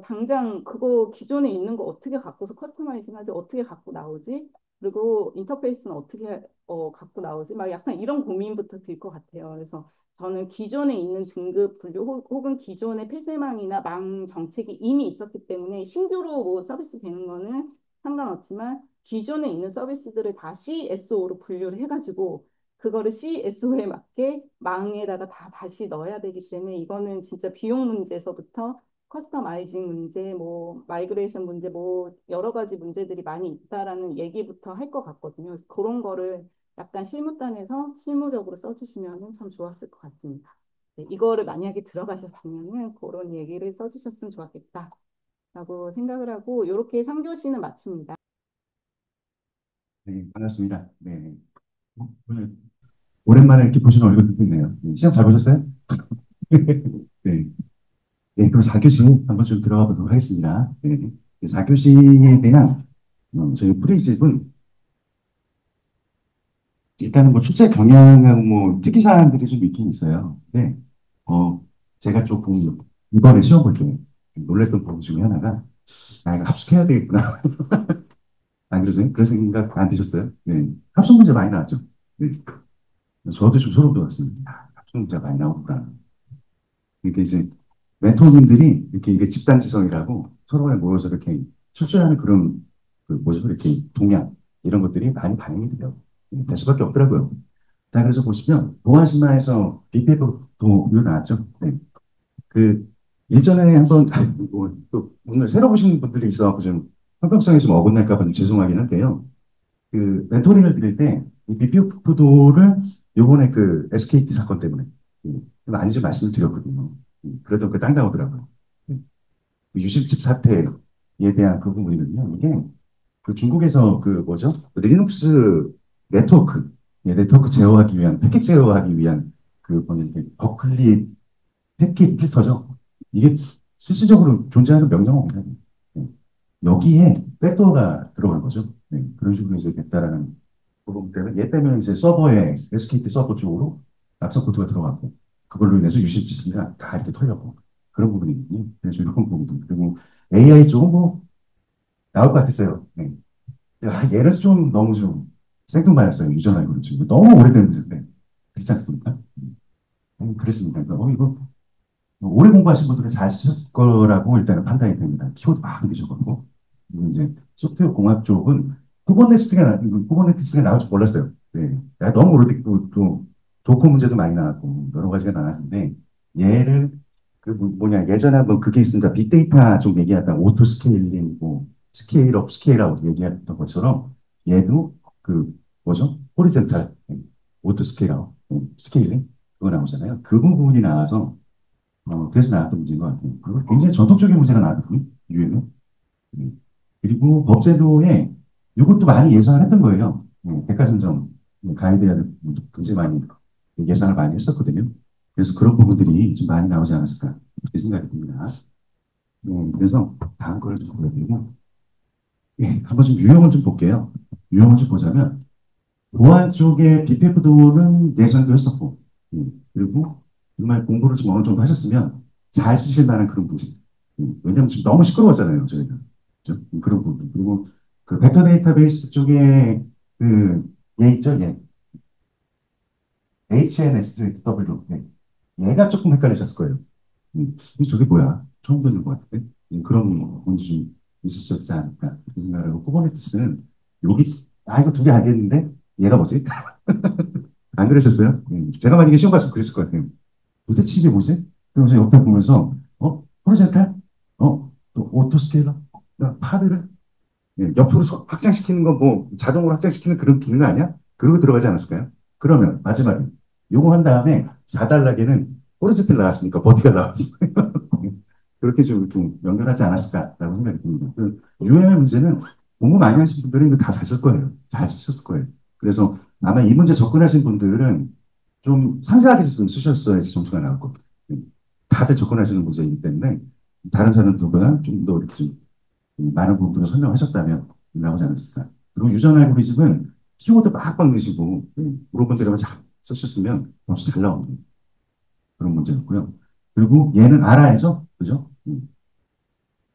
당장 그거 기존에 있는 거 어떻게 갖고서 커스터마이징 하지? 어떻게 갖고 나오지? 그리고 인터페이스는 어떻게 갖고 나오지? 막 약간 이런 고민부터 들 것 같아요. 그래서 저는 기존에 있는 등급 분류 혹은 기존의 폐쇄망이나 망 정책이 이미 있었기 때문에 신규로 뭐 서비스 되는 거는 상관없지만 기존에 있는 서비스들을 다 CSO로 분류를 해가지고 그거를 CSO에 맞게 망에다가 다 다시 넣어야 되기 때문에 이거는 진짜 비용 문제에서부터 커스터마이징 문제, 뭐 마이그레이션 문제, 뭐 여러 가지 문제들이 많이 있다라는 얘기부터 할 것 같거든요. 그래서 그런 거를 약간 실무단에서 실무적으로 써주시면 참 좋았을 것 같습니다. 네, 이거를 만약에 들어가셨으면은 그런 얘기를 써주셨으면 좋았겠다라고 생각을 하고 이렇게 3교시는 마칩니다. 네, 반갑습니다. 네. 오늘 오랜만에 이렇게 보시는 얼굴 듣고 있네요. 네, 시험 잘 보셨어요? 네. 네, 그럼 4교시 한번 좀 들어가 보도록 하겠습니다. 네. 4교시에 대한 저희 프리집은 일단은 뭐 출제 경향하고 뭐 특이사항들이 좀 있긴 있어요. 네. 어, 제가 조금 이번에 시험 볼 때 놀랬던 부분 중에 하나가 아, 이거 합숙해야 되겠구나. 안 그러세요? 그런 생각 안 드셨어요? 네. 합숙 문제 많이 나왔죠. 네. 저도 좀 소름 돋았습니다. 아, 합숙 문제가 많이 나오구나. 이게 이제 멘토님들이 이렇게 이게 집단지성이라고 서로에 모여서 이렇게 출제하는 그런 그 뭐죠? 이렇게 동향 이런 것들이 많이 반영이 돼요. 될 수밖에 없더라고요. 자, 그래서 보시면 보아시마에서 빅페이퍼도 이거 나왔죠. 네. 그 일전에 한번 또 오늘 새로 보신 분들이 있어갖고 좀 형평성이 좀 어긋날까 봐 좀 죄송하긴 한데요. 그 멘토링을 드릴 때 이 빅페이퍼도를 요번에 그 SKT 사건 때문에 많이 좀 말씀을 드렸거든요. 그래도 그 땅 나오더라고요. 유심칩 사태에 대한 그 부분이거든요. 이게 그 중국에서 그 뭐죠? 그 리눅스 네트워크, 네트워크 제어하기 위한, 패킷 제어하기 위한 그 뭐냐, 이게 버클리 패킷 필터죠. 이게 실질적으로 존재하는 명령어입니다. 네. 여기에 백도어가 들어간 거죠. 네. 그런 식으로 이제 됐다라는 부분 때문에 얘 때문에 이제 서버에 SKT 서버 쪽으로 악성 코드가 들어갔고 그걸로 인해서 유심 시스템이 다 이렇게 털렸고 그런 부분이거든요. 그래서 이런 부분도 그리고 AI 쪽은 뭐 나올 것 같았어요. 네. 야, 얘를 좀 너무 좀 생뚱맞았어요. 유전알고는 지금 너무 오래된 문제인데 그렇지 않습니까? 그랬습니다. 그러니까 이거 오래 공부하신 분들은 잘 쓰셨을 거라고 일단은 판단이 됩니다. 키워드 막 넣으셔가지고. 그리고 이제 소프트웨어 공학 쪽은 쿠버네티스가 나올 줄 몰랐어요. 네. 내가 너무 오래됐고 또 도커 문제도 많이 나왔고 여러 가지가 나왔는데 얘를 그 뭐냐 예전에 한번 그게 있습니다. 빅데이터 좀 얘기하다 오토 스케일링 뭐 스케일업 스케일아웃 얘기했던 것처럼 얘도 그 뭐죠? 호리젠탈 오토 스케일아웃 스케일링 그거 나오잖아요. 그 부분이 나와서 그래서 나왔던 문제인 것 같아요. 그리고 굉장히 전통적인 문제가 나왔거든요. 유에는. 그리고 법제도에 이것도 많이 예상을 했던 거예요. 대가선점 가이드야 굉장히 많이 예상을 많이 했었거든요. 그래서 그런 부분들이 좀 많이 나오지 않았을까 이렇게 생각이 듭니다. 그래서 다음 거를 좀 보여드리면 예, 한번 좀 유형을 좀 볼게요. 유형을 좀 보자면 보안 쪽에 BPF도는 예상도 했었고 그리고 정말 공부를 좀 어느 정도 하셨으면 잘 쓰실 만한 그런 문제. 왜냐하면 지금 너무 시끄러웠잖아요, 저희가. 그죠? 그런 부분. 그리고 그 벡터 데이터베이스 쪽에 그, 얘 있죠, 얘. HNSW. 네. 얘가 조금 헷갈리셨을 거예요. 저게 뭐야? 처음 듣는 것 같은데? 그런 문제 좀 있으셨지 않을까. 그 생각을 하고, 쿠버네티스는 여기, 이거 두 개 알겠는데? 얘가 뭐지? 안 그러셨어요? 제가 만약에 시험 봤으면 그랬을 것 같아요. 도대체 이게 뭐지? 그러면서 옆에 보면서, 호리젠탈? 또 오토스케일러? 파드를? 예, 옆으로 확장시키는 거 뭐 자동으로 확장시키는 그런 기능 아니야? 그러고 들어가지 않았을까요? 그러면 마지막에 요거 한 다음에 4단락에는 호리젠탈 나왔으니까 버티가 나왔어요. 그렇게 좀 연결하지 않았을까라고 생각이 듭니다. 그 UML 문제는 공부 많이 하신 분들은 이거 다 잘 쓸 거예요. 잘 쓰셨을 거예요. 그래서 아마 이 문제 접근하신 분들은 좀 상세하게 좀 쓰셨어야지 점수가 나올 겁니다. 다들 접근하시는 문제이기 때문에 다른 사람들보다 좀 더 이렇게 좀 많은 부분들을 설명하셨다면 나오지 않았을까. 그리고 유전 알고리즘은 키워드 빡빡 넣으시고 물어본 대로만 잘 쓰셨으면 점수 잘 나옵니다. 그런 문제였고요. 그리고 얘는 알아야죠. 그죠?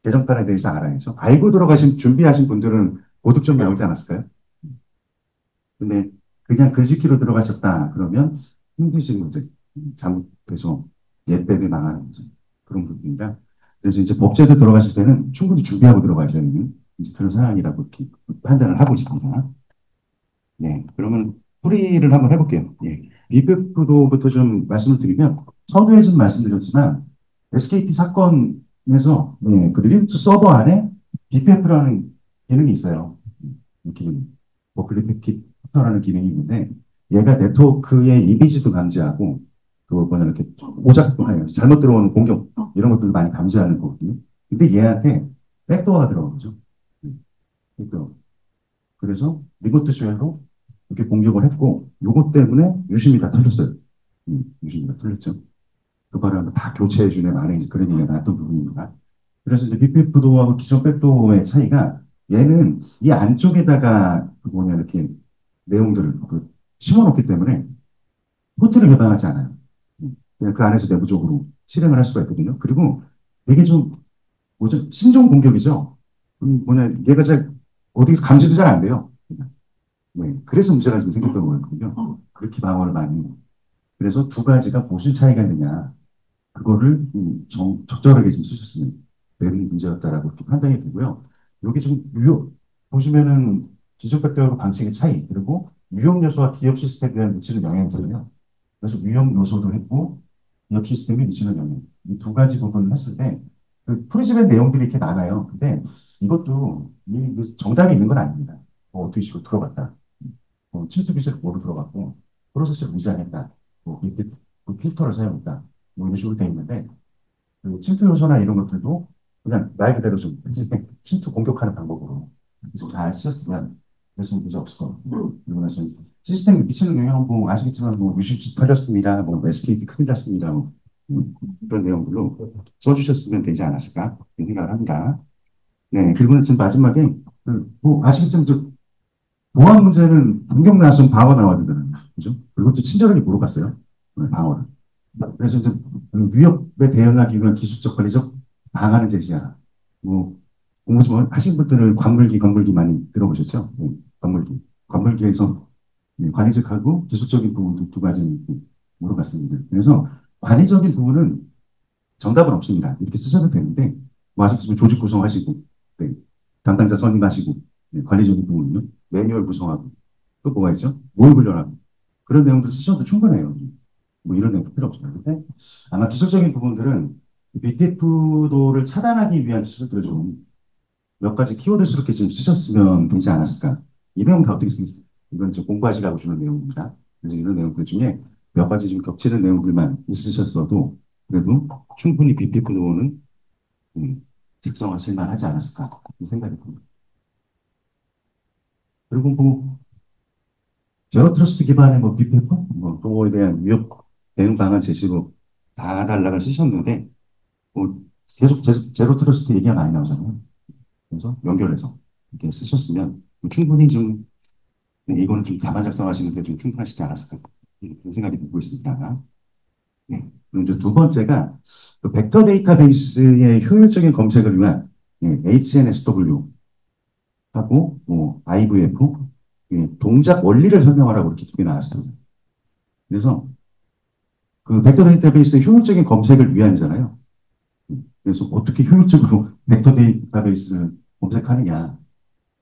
개정판에 대해서 알아야죠. 알고 들어가신, 준비하신 분들은 고득점 나오지 않았을까요? 근데 그냥 글짓기로 들어가셨다. 그러면 힘드신 문제, 잘못해서 예법이 망하는 문제. 그런 부분이라. 그래서 이제 법제도 들어가실 때는 충분히 준비하고 들어가셔야 하는 이제 그런 상황이라고 이렇게 판단을 하고 있습니다. 네. 그러면 풀이를 한번 해볼게요. 예. 리뷰부터 좀 말씀을 드리면, 서두에 좀 말씀드렸지만, SKT 사건에서, 그 리눅스 서버 안에 BPF라는 기능이 있어요. 이렇게, 버클리피터라는 기능이 있는데, 얘가 네트워크의 이미지도 감지하고, 그 뭐냐, 이렇게 오작, 아니, 잘못 들어오는 공격, 이런 것들을 많이 감지하는 거거든요. 근데 얘한테 백도어가 들어간 거죠. 백도어. 그래서 리모트 쉘로 이렇게 공격을 했고, 요것 때문에 유심히 다 털렸어요. 유심히 다 털렸죠. 그 바람에 다 교체해주는 안에 이제 그런 얘기가 나왔던 부분입니다. 그래서 이제 BPF도하고 기존 백도어의 차이가 얘는 이 안쪽에다가 그 뭐냐 이렇게 내용들을 심어놓기 때문에 포트를 개방하지 않아요. 그냥 그 안에서 내부적으로 실행을 할 수가 있거든요. 그리고 되게 좀 뭐죠? 신종 공격이죠. 뭐냐 얘가 잘 어디서 감지도 잘 안 돼요. 네, 그래서 문제가 좀 생겼던 거였거든요. 그렇게 방어를 많이. 그래서 두 가지가 무슨 차이가 있느냐. 그거를 적절하게 좀 쓰셨으면 되는 문제였다라고 이렇게 판단이 되고요. 여기 좀 보시면은 기존 백도어 방식의 차이, 그리고 유형 요소와 기억 시스템에 대한 미치는 영향이잖아요. 그래서 유형 요소도 했고, 기억 시스템에 미치는 영향. 이 두 가지 부분을 했을 때, 그 프리즘의 내용들이 이렇게 나가요. 근데 이것도 정답이 있는 건 아닙니다. 어떻게 식으로 들어갔다. 침투 기술을 뭐로 들어갔고, 프로세스를 위장했다. 이렇게 필터를 사용했다. 이런 식으로 되어 있는데, 그 침투 요소나 이런 것들도 그냥 말 그대로 좀 침투 공격하는 방법으로 잘 쓰셨으면 그래서 문제 없을 것 같고, 그리고 나서 시스템에 미치는 영향은 뭐 아시겠지만, 뭐 유심칩 털렸습니다. 뭐 SKT 큰일 났습니다. 뭐, 그런 내용들로 써주셨으면 되지 않았을까 생각을 합니다. 네, 그리고 지금 마지막에 뭐 아시겠지만 보안 문제는 반격 나왔으면 방어 나와야 되잖아요. 그죠? 그것도 친절하게 물어봤어요. 방어를. 그래서 이제 위협에 대응하기 위한 기술적 관리적 방안을 제시하라. 뭐, 공부 좀 하신 분들은 관물기 많이 들어보셨죠? 관물기. 관물기에서 관리적하고 기술적인 부분도 두 가지 물어봤습니다. 그래서 관리적인 부분은 정답은 없습니다. 이렇게 쓰셔도 되는데, 뭐 아시겠지만 조직 구성하시고, 네, 담당자 선임하시고, 관리적인 부분은요, 매뉴얼 구성하고, 또 뭐가 있죠? 모의 훈련하고, 그런 내용들 쓰셔도 충분해요. 뭐 이런 내용 필요 없어요. 근데 아마 기술적인 부분들은 BPF도를 차단하기 위한 기술들을 좀 몇 가지 키워드스럽게 좀 쓰셨으면 되지 않았을까. 이 내용 다 어떻게 쓰겠어요? 이건 좀 공부하시라고 주는 내용입니다. 그래서 이런 내용들 중에 몇 가지 좀 겹치는 내용들만 있으셨어도 그래도 충분히 BPF도는 작성하실 만하지 않았을까. 이 생각이 듭니다. 그리고 뭐 제로 트러스트 기반의 뭐 비페퍼, 뭐 그거에 대한 위협 대응 방안 제시로 다 달라가 쓰셨는데, 뭐 계속 제로 트러스트 얘기가 많이 나오잖아요. 그래서 연결해서 이렇게 쓰셨으면 충분히 좀, 네, 이거는 좀 답안 작성하시는데 좀 충분하시지 않았을까, 그런 생각이 들고 있습니다. 네. 그리고 이제 두 번째가 그 벡터 데이터베이스의 효율적인 검색을 위한 HNSW 하고 뭐 IVF, 동작 원리를 설명하라고 이렇게 두 개 나왔습니다. 그래서 그 벡터 데이터베이스의 효율적인 검색을 위한이잖아요. 그래서 어떻게 효율적으로 벡터 데이터베이스를 검색하느냐.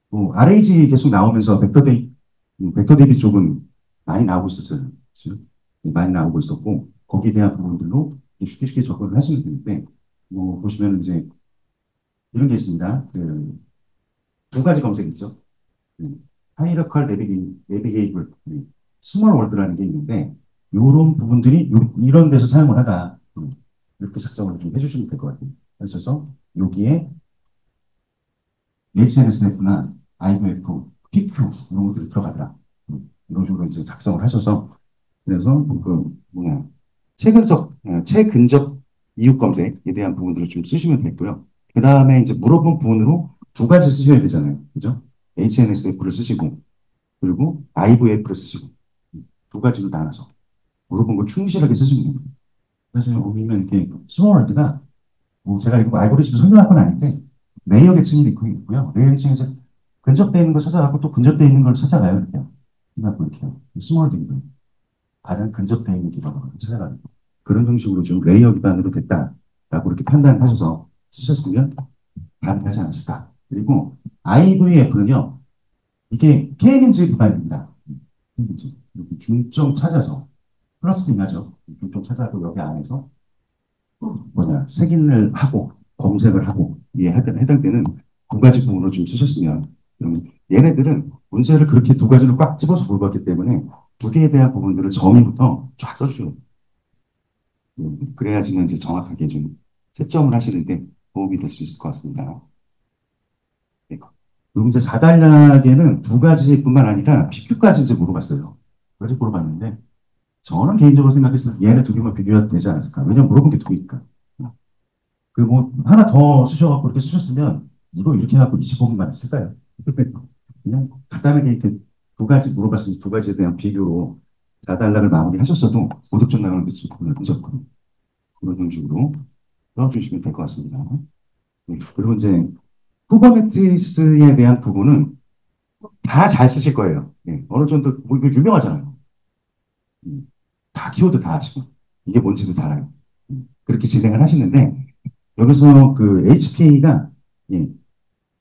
뭐 RAG 계속 나오면서 벡터 대비 쪽은 많이 나오고 있었어요. 지금 많이 나오고 있었고 거기에 대한 부분들로 쉽게 쉽게 접근을 하시면 되는데 뭐 보시면 이제 이런 게 있습니다. 그 두 가지 검색 있죠. 하이러컬 내비게이블 스몰 월드라는 게 있는데 이런 부분들이 이런 데서 사용을 하다 이렇게 작성을 좀 해주시면 될 것 같아요. 그래서 여기에 HNSF나 IVF, PQ 이런 것들이 들어가더라. 이런 식으로 이제 작성을 하셔서 그래서 그 뭐냐 최근적 이웃 검색에 대한 부분들을 좀 쓰시면 되고요. 그 다음에 이제 물어본 부분으로 두 가지 쓰셔야 되잖아요. 그죠? HNSF를 쓰시고 그리고 IVF를 쓰시고 두 가지로 나눠서 물어본 걸 충실하게 쓰시면 됩니다. 그래서 여기는 이렇게 스몰월드가 뭐 제가 이거 알고리즘 설명할 건 아닌데 레이어 계층이 있고요. 레이어 계층에서 근접되어 있는 걸 찾아가고 또 근접되어 있는 걸 찾아가요. 이렇게. 이렇게요. 스몰월드입니다. 가장 근접되어 있는 기반으로 찾아가는 그런 형식으로 좀 레이어 기반으로 됐다라고 이렇게 판단하셔서 쓰셨으면 가능하지 않았을까. 그리고 IVF는요, 이게 KNG 기반입니다. 이렇게 중점 찾아서 플러스 빈하죠. 중점 찾아서 여기 안에서 색인을 하고 검색을 하고 이에 해당되는 두 가지 부분을 좀 쓰셨으면 얘네들은 문제를 그렇게 두 가지로 꽉 집어서 볼 거기 때문에 두 개에 대한 부분들을 정의부터 쫙 써주셔요. 그래야지만 이제 정확하게 좀 채점을 하시는데 도움이 될 수 있을 것 같습니다. 네. 그리고 이제 4단락에는 두 가지뿐만 아니라 PQ까지 이제 물어봤어요. 그래서 물어봤는데 저는 개인적으로 생각했을 때 얘네 두 개만 비교해도 되지 않았을까. 왜냐면 물어본 게 두 개니까. 그 뭐 하나 더 쓰셔갖고 이렇게 쓰셨으면 이거 이렇게 해갖고 25분만 했을까요? 그냥 간단하게 이렇게 두 가지 물어봤으니 두 가지에 대한 비교로 4단락을 마무리하셨어도 고득점 나가는 데 늦었거든요. 그런 형식으로 풀어주시면 될 것 같습니다. 네. 그리고 이제 쿠버네티스에 대한 부분은 다 잘 쓰실 거예요. 네. 어느 정도 뭐 이거 유명하잖아요. 다 키워드 다 아시고 이게 뭔지도 다 알아요. 그렇게 진행을 하시는데 여기서 그 HPA가 예,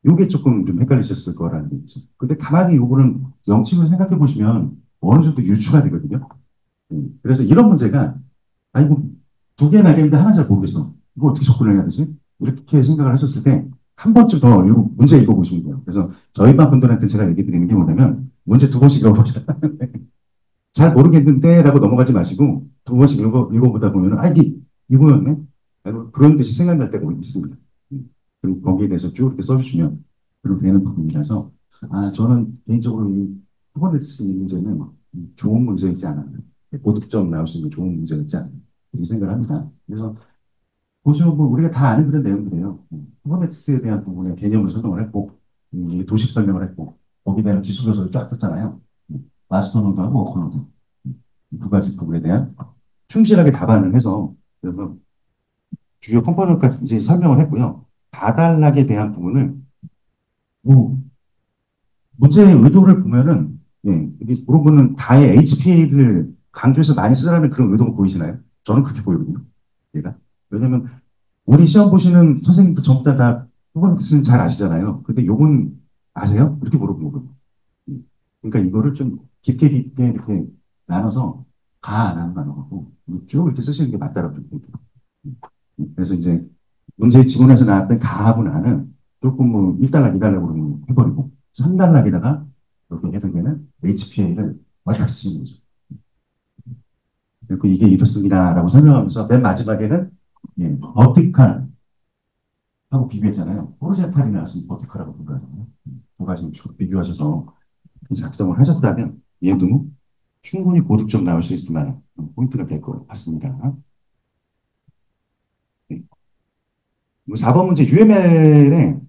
요게 조금 좀 헷갈리셨을 거라는 게 있죠. 근데 가만히 요거는 명칭을 생각해 보시면 어느 정도 유추가 되거든요. 그래서 이런 문제가 아이고 두 개는 알겠는데 하나 잘 모르겠어. 이거 어떻게 접근을 해야 되지? 이렇게 생각을 하셨을 때 한 번쯤 더 문제 읽어보시면 돼요. 그래서 저희 반 분들한테 제가 얘기 드리는 게 뭐냐면 문제 두 번씩 읽어보시라. 잘 모르겠는데라고 넘어가지 마시고 두 번씩 읽어보다 보면 아 이거였네. 그런 듯이 생각날 때가 있습니다. 그리고 거기에 대해서 쭉 이렇게 써주시면 그렇게 되는 부분이라서 저는 개인적으로 이 쿠버네티스 문제는 좋은 문제이지 않았나. 고득점 나올 수 있는 좋은 문제였지 않나. 이렇게 생각을 합니다. 그래서 보시면 뭐 우리가 다 아는 그런 내용들이에요. 쿠버네티스에 대한 부분의 개념을 설명을 했고 도식 설명을 했고 거기에 대한 기술 요소를 쫙 썼잖아요. 마스터 노드하고 워커 노드 두 가지 부분에 대한 충실하게 답안을 해서 그래서 주요 컴포넌트까지 이제 설명을 했고요. 다단락에 대한 부분을 뭐 문제의 의도를 보면은 여기 물어보는 다의 HPA를 강조해서 많이 쓰라는 그런 의도가 보이시나요? 저는 그렇게 보이거든요. 얘가 왜냐면 우리 시험 보시는 선생님도 전부 다 쿠버네티스는 잘 아시잖아요. 근데 요건 아세요? 이렇게 물어보는 거거든요. 그러니까 이거를 좀 깊게 깊게 이렇게 나눠서 안 하는 나눠갖고 쭉 이렇게 쓰시는 게 맞다라고 생각해요. 그래서 이제 문제 지문에서 나왔던 가하고 나는 조금 뭐 1단락, 2단락으로 해버리고 3단락에다가 이렇게 해당되는 HPA를 완벽히 쓰시는 거죠. 그리고 이게 이렇습니다라고 설명하면서 맨 마지막에는 버티칼 하고 비교했잖아요. 호리젠탈이 나왔으면 버티칼하고 비교하잖아요. 두 가지 비교하셔서 작성을 하셨다면 얘도 충분히 고득점 나올 수 있을 만한 포인트가 될 것 같습니다. 네. 4번 문제 UML의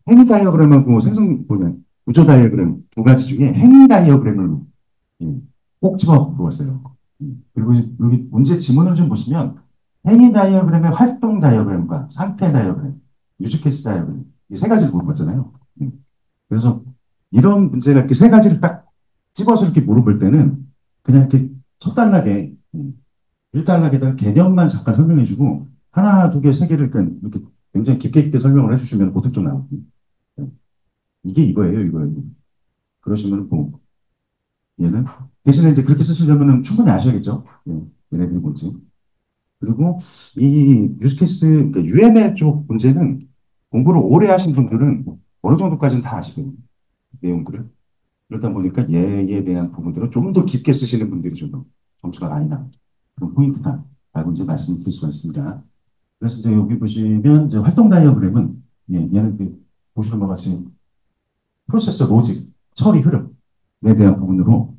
행위 다이어그램하고 생성 뭐냐 구조 다이어그램 두 가지 중에 행위 다이어그램을 예, 꼭 집어 보았어요. 그리고 여기 문제 지문을 좀 보시면 행위 다이어그램의 활동 다이어그램과 상태 다이어그램, 유즈케이스 다이어그램 이 세 가지를 물어봤잖아요. 그래서 이런 문제가 이렇게 세 가지를 딱 집어서 이렇게 물어볼 때는 그냥 이렇게 첫 단락에 1단락에다가 개념만 잠깐 설명해주고 하나, 두 개, 세 개를 그러니까 이렇게 굉장히 깊게 깊게 설명을 해주시면 보통 좀 나오거든요. 이게 이거예요, 이거예요. 그러시면 뭐 얘는 대신에 이제 그렇게 쓰시려면 충분히 아셔야겠죠. 예, 얘네들이 뭔지. 그리고 이 유즈케이스, 그러니까 UML 쪽 문제는 공부를 오래 하신 분들은 어느 정도까지는 다 아시거든요. 내용들을. 그러다 보니까 얘에 대한 부분들은 좀 더 깊게 쓰시는 분들이 좀 더 점수가 많이 나요. 그런 포인트다. 라고 이제 말씀드릴 수가 있습니다. 그래서 이제 여기 보시면 이제 활동 다이어그램은 예, 얘는 그 보시는 것 같이 프로세서 로직, 처리 흐름에 대한 부분으로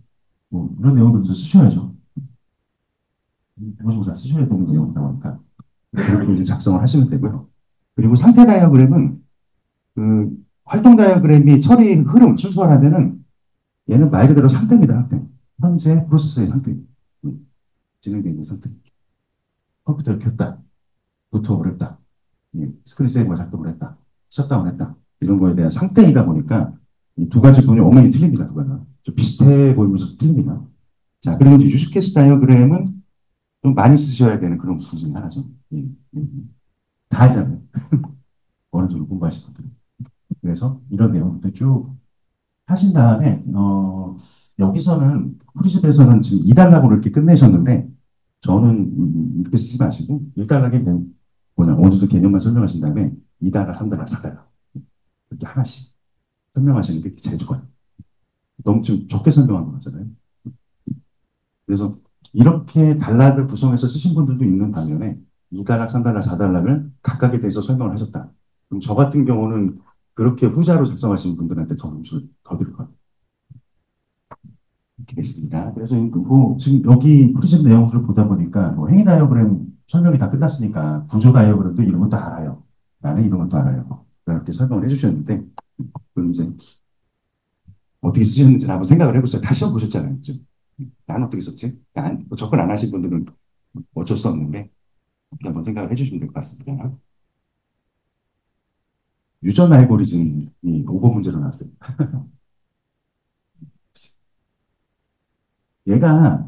뭐 이런 내용들도 쓰셔야죠. 모의고사 쓰셔야 되는 내용이다 보니까 그렇게 이제 작성을 하시면 되고요. 그리고 상태 다이어그램은 그 활동 다이어그램이 처리 흐름 순수화하면은 얘는 말 그대로 상태입니다. 상태. 현재 프로세서의 상태. 진행되어 있는 상태. 컴퓨터를 켰다. 부트업을 했다. 스크린 세이버가 작동을 했다. 셧다운 했다. 이런 거에 대한 상태이다 보니까 이 두 가지 부분이 엄연히 틀립니다. 두 가지가. 좀 비슷해 보이면서 틀립니다. 자, 그리고 이제 유즈케이스 다이어그램은 좀 많이 쓰셔야 되는 그런 부분 중에 하나죠. 예, 예. 다 하잖아요. 어느 정도 공부하신 분들은. 그래서 이런 내용들 쭉 하신 다음에, 여기서는, 프리집에서는 지금 2단락으로 이렇게 끝내셨는데, 저는 이렇게 쓰지 마시고, 1단락에 뭐냐, 어느 정도 개념만 설명하신 다음에, 2단락, 3단락, 4단락. 이렇게 하나씩 설명하시는 게 제일 좋아요. 너무 좀 적게 설명한 거 같잖아요. 그래서 이렇게 단락을 구성해서 쓰신 분들도 있는 반면에 2단락, 3단락, 4단락을 각각에 대해서 설명을 하셨다. 그럼 저 같은 경우는 그렇게 후자로 작성하시는 분들한테 점수를 더 드릴 거예요. 이렇게 됐습니다. 그래서 뭐 지금 여기 프리즘 내용들을 보다 보니까 뭐 행위 다이어그램 설명이 다 끝났으니까 구조 다이어그램도 이런 것도 알아요. 나는 이런 것도 알아요. 그렇게 설명을 해주셨는데 그럼 이제 어떻게 쓰셨는지 한번 생각을 해보세요. 다 시험 보셨잖아요. 그죠? 난 어떻게 썼지? 뭐 접근 안 하신 분들은 어쩔 수 없는데 한번 생각을 해주시면 될 것 같습니다. 유전 알고리즘이 5번 문제로 나왔어요. 얘가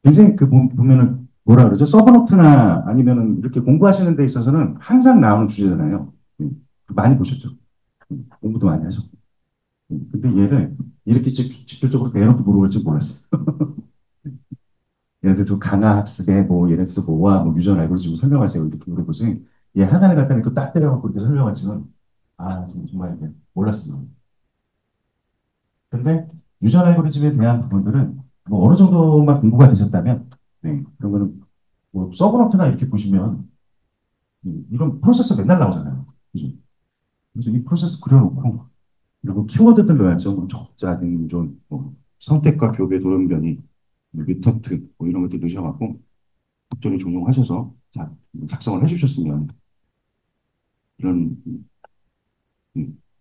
굉장히 그 보면은 뭐라 그러죠? 서브노트나 아니면은 이렇게 공부하시는 데 있어서는 항상 나오는 주제잖아요. 많이 보셨죠? 공부도 많이 하셨고. 근데 얘를 이렇게 직접적으로 대놓고 물어볼 줄 몰랐어요. 예를 들어서 강화 학습에 뭐 예를 들어서 뭐와 뭐 유전 알고리즘 설명하세요 이렇게 물어보지 얘 하나를 갖다 이렇게 딱 때려갖고 이렇게 설명하지만 정말 이게 몰랐어요. 근데 유전 알고리즘에 대한 부분들은 뭐 어느 정도만 공부가 되셨다면 네, 그런 거는 뭐 서브노트나 이렇게 보시면 이런 프로세서 맨날 나오잖아요. 그죠? 그래서 이 프로세스 그려놓고 그리고 키워드들 넣어야죠. 뭐 적자, 능존, 뭐 선택과 교배, 돌연변이, 뭐 뮤턴트 뭐 이런 것들 넣으셔갖고 적절히 종용하셔서 작성을 해주셨으면 이런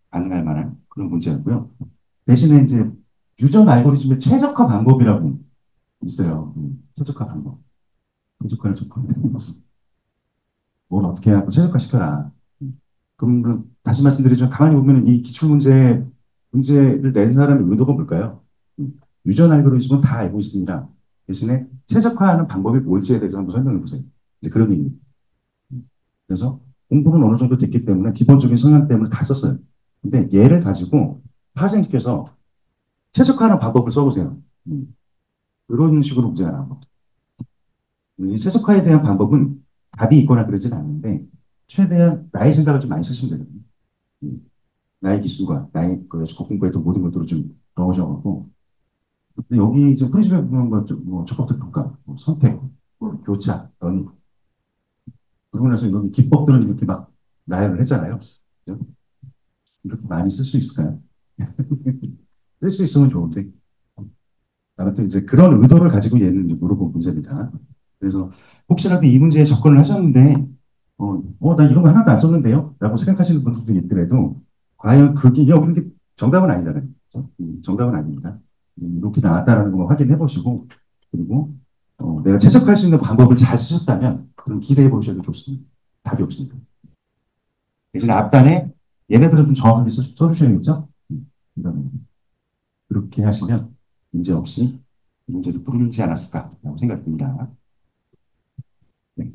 가능할 만한 그런 문제였고요. 대신에 이제 유전 알고리즘의 최적화 방법이라고 있어요. 최적화 방법. 최적화를 접근해. 뭘 어떻게 하고 최적화 시켜라. 그럼 다시 말씀드리지만 가만히 보면 이 기출 문제를 낸 사람의 의도가 뭘까요? 유전 알고리즘은 다 알고 있습니다. 대신에 최적화하는 방법이 뭘지에 대해서 한번 설명해 보세요. 이제 그런 얘기입니다. 그래서 공부는 어느 정도 됐기 때문에 기본적인 성향 때문에 다 썼어요. 근데 얘를 가지고 파생시켜서 최적화하는 방법을 써보세요. 그런 식으로 문제가 나온 거죠. 이 최적화에 대한 방법은 답이 있거나 그러진 않는데 최대한 나의 생각을 좀 많이 쓰시면 되거든요. 나의 기술과 나의 그 공부했던 모든 것들을 좀 넣으셔갖고 근데 여기 지금 프리즘에 보면 뭐 적법적 평가, 뭐 선택, 뭐 교차, 러닝 그러고 나서 여기 기법들은 이렇게 막 나열을 했잖아요. 그죠? 이렇게 많이 쓸 수 있을까요? 쓸 수 있으면 좋은데 아무튼 이제 그런 의도를 가지고 얘는 이제 물어본 문제입니다. 그래서 혹시라도 이 문제에 접근을 하셨는데, 나 이런 거 하나도 안 썼는데요? 라고 생각하시는 분들도 있더라도, 과연 그게, 이게 정답은 아니잖아요. 그죠? 정답은 아닙니다. 이렇게 나왔다라는 거 확인해 보시고, 그리고, 내가 최적화할 수 있는 방법을 잘 쓰셨다면, 그럼 기대해 보셔도 좋습니다. 답이 없습니다. 대신 앞단에 얘네들은 좀 정확하게 써주셔야겠죠? 이런, 그렇게 하시면 문제 없이 문제도 풀리지 않았을까라고 생각이 듭니다. 네.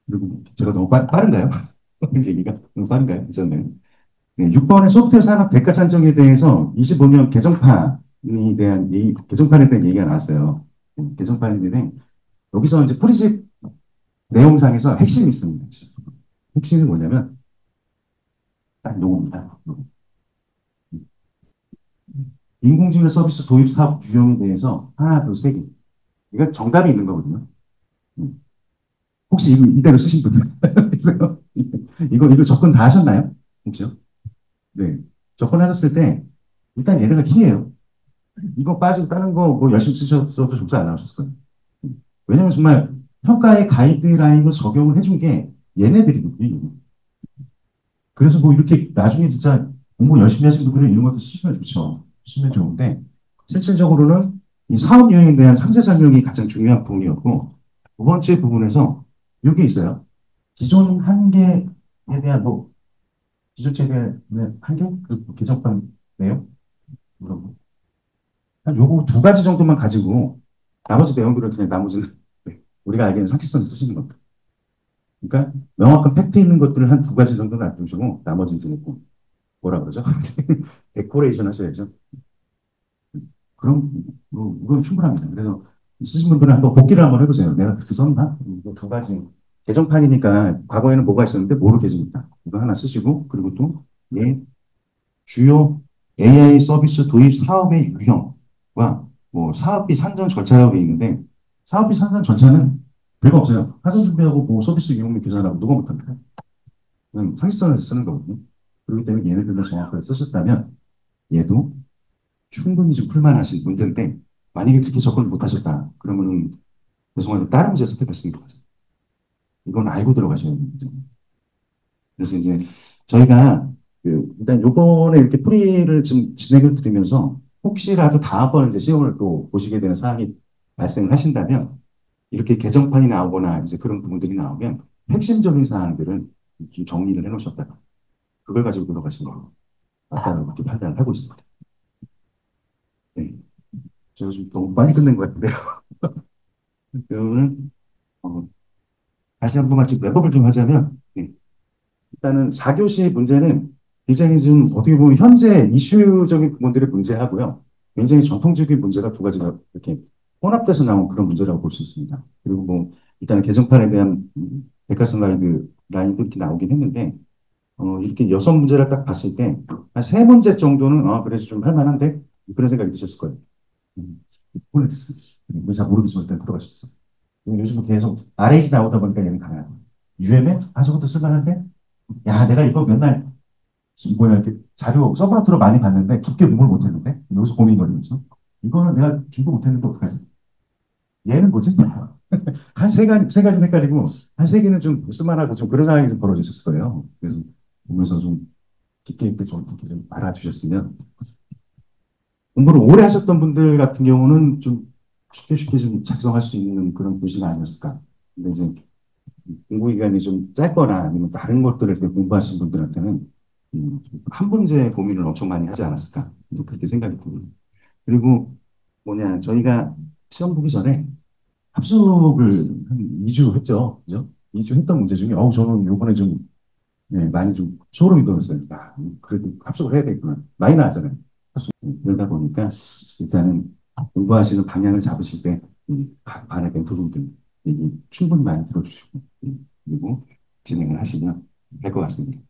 그리고 제가 너무 빠른가요? 이 얘기가 너무 빠른가요? 있었네요. 네, 6번의 소프트웨어 산업 대가 산정에 대해서 25년 개정판에 대한 얘기가 나왔어요. 개정판인데 여기서 이제 프리집 내용상에서 핵심이 있습니다. 핵심이 뭐냐면 딱 요겁니다. 인공지능 서비스 도입 사업 유형에 대해서 하나, 둘, 세 개. 이건 정답이 있는 거거든요. 음. 혹시 이대로 쓰신 분이 있어요? 이거 접근 다 하셨나요? 혹시요? 네. 접근하셨을 때 일단 얘네가 키예요. 이거 빠지고 다른 거 뭐 열심히 쓰셨어도 점수 안 나오셨을 거예요. 왜냐면 정말 평가의 가이드라인을 적용을 해준 게 얘네들이거든요. 그래서 뭐 이렇게 나중에 진짜 공부 열심히 하신 분들은 이런 것도 쓰시면 좋죠. 쓰시면 좋은데 실질적으로는 이 사업 유형에 대한 상세 설명이 가장 중요한 부분이었고 두 번째 부분에서 이게 있어요. 기존 한계에 대한 뭐 기존 체계의 한계? 그 개정판 내용? 뭐라고? 한 요거 두 가지 정도만 가지고 나머지 내용들은 그냥 나머지는 네, 우리가 알기에는 상식선을 쓰시는 것들. 그러니까 명확한 팩트 있는 것들을 한 두 가지 정도 놔두시고 나머지는 이제 뭐 뭐라 그러죠? 데코레이션 하셔야죠. 그럼 뭐 이건 충분합니다. 그래서 쓰신 분들은 한번 복기를 한번 해보세요. 내가 그렇게 썼나? 이거 두 가지 개정판이니까 과거에는 뭐가 있었는데 뭐로 개정했다. 이거 하나 쓰시고 그리고 또 예, 주요 AI 서비스 도입 사업의 유형과 뭐 사업비 산정 절차라고 돼 있는데 사업비 산정 절차는 별거 없어요. 사전 준비하고 뭐 서비스 이용료 계산하고 누가 못합니까? 그냥 상식선에서 쓰는 거거든요. 그렇기 때문에 얘네들을 정확하게 쓰셨다면 얘도 충분히 좀 풀만하신 문제인데 만약에 그렇게 접근을 못하셨다 그러면은 죄송한데 다른 문제 선택하시는 게 맞아요. 이건 알고 들어가셔야 됩니다. 그래서 이제 저희가 일단 요번에 이렇게 풀이를 좀 진행을 드리면서 혹시라도 다음번에 이제 시험을 또 보시게 되는 사항이 발생을 하신다면 이렇게 개정판이 나오거나 이제 그런 부분들이 나오면 핵심적인 사항들은 좀 정리를 해놓으셨다가 그걸 가지고 들어가시는 걸로 맞다고 이렇게 판단을 하고 있습니다. 네. 제가 좀 너무 빨리 끝낸 것 같은데요. 그러면 다시 한 번만 좀 랩업을 좀 하자면 네. 일단은 4교시 문제는 굉장히 좀 어떻게 보면 현재 이슈적인 부분들의 문제하고요. 굉장히 전통적인 문제가 두 가지가 이렇게 혼합돼서 나온 그런 문제라고 볼 수 있습니다. 그리고 뭐 일단은 개정판에 대한 백과성 가이드 라인도 이렇게 나오긴 했는데 이렇게 여섯 문제를 딱 봤을 때 한 세 문제 정도는 그래서 좀 할만한데 그런 생각이 드셨을 거예요. 폴리티스. 잘 모르겠지만 일단 들어가셨어. 요즘 계속 RH 나오다 보니까 얘는 가요. UM에? 저것도 쓸만한데? 야, 내가 이거 맨날 뭐냐, 이렇게 자료 서브노트로 많이 봤는데 깊게 공부를 못했는데 여기서 고민거리면서 이거는 내가 준비 못했는데 어떡하지? 얘는 뭐지? 한 세 가지 헷갈리고 한 세 개는 좀 쓸만하고 좀 그런 상황이 좀 벌어졌을 거예요. 그래서 보면서 좀 깊게 있게 좀 이렇게 좀 알아주셨으면 공부를 오래 하셨던 분들 같은 경우는 좀 쉽게 좀 작성할 수 있는 그런 글씨가 아니었을까. 근데 이제 공부 기간이 좀 짧거나 아니면 다른 것들을 이렇게 공부하시는 분들한테는 한 문제 고민을 엄청 많이 하지 않았을까. 이제 그렇게 생각이 듭니다. 그리고 저희가 시험 보기 전에 합숙을 한 2주 했죠. 그죠? 2주 했던 문제 중에, 저는 요번에 좀, 네, 많이 좀 소름이 돋았어요. 그래도 합숙을 해야 되겠구나. 많이 나왔잖아요. 그러다 보니까 일단은 공부하시는 방향을 잡으실 때, 각 반의 멘토분들 얘기 충분히 많이 들어주시고, 그리고 진행을 하시면 될 것 같습니다.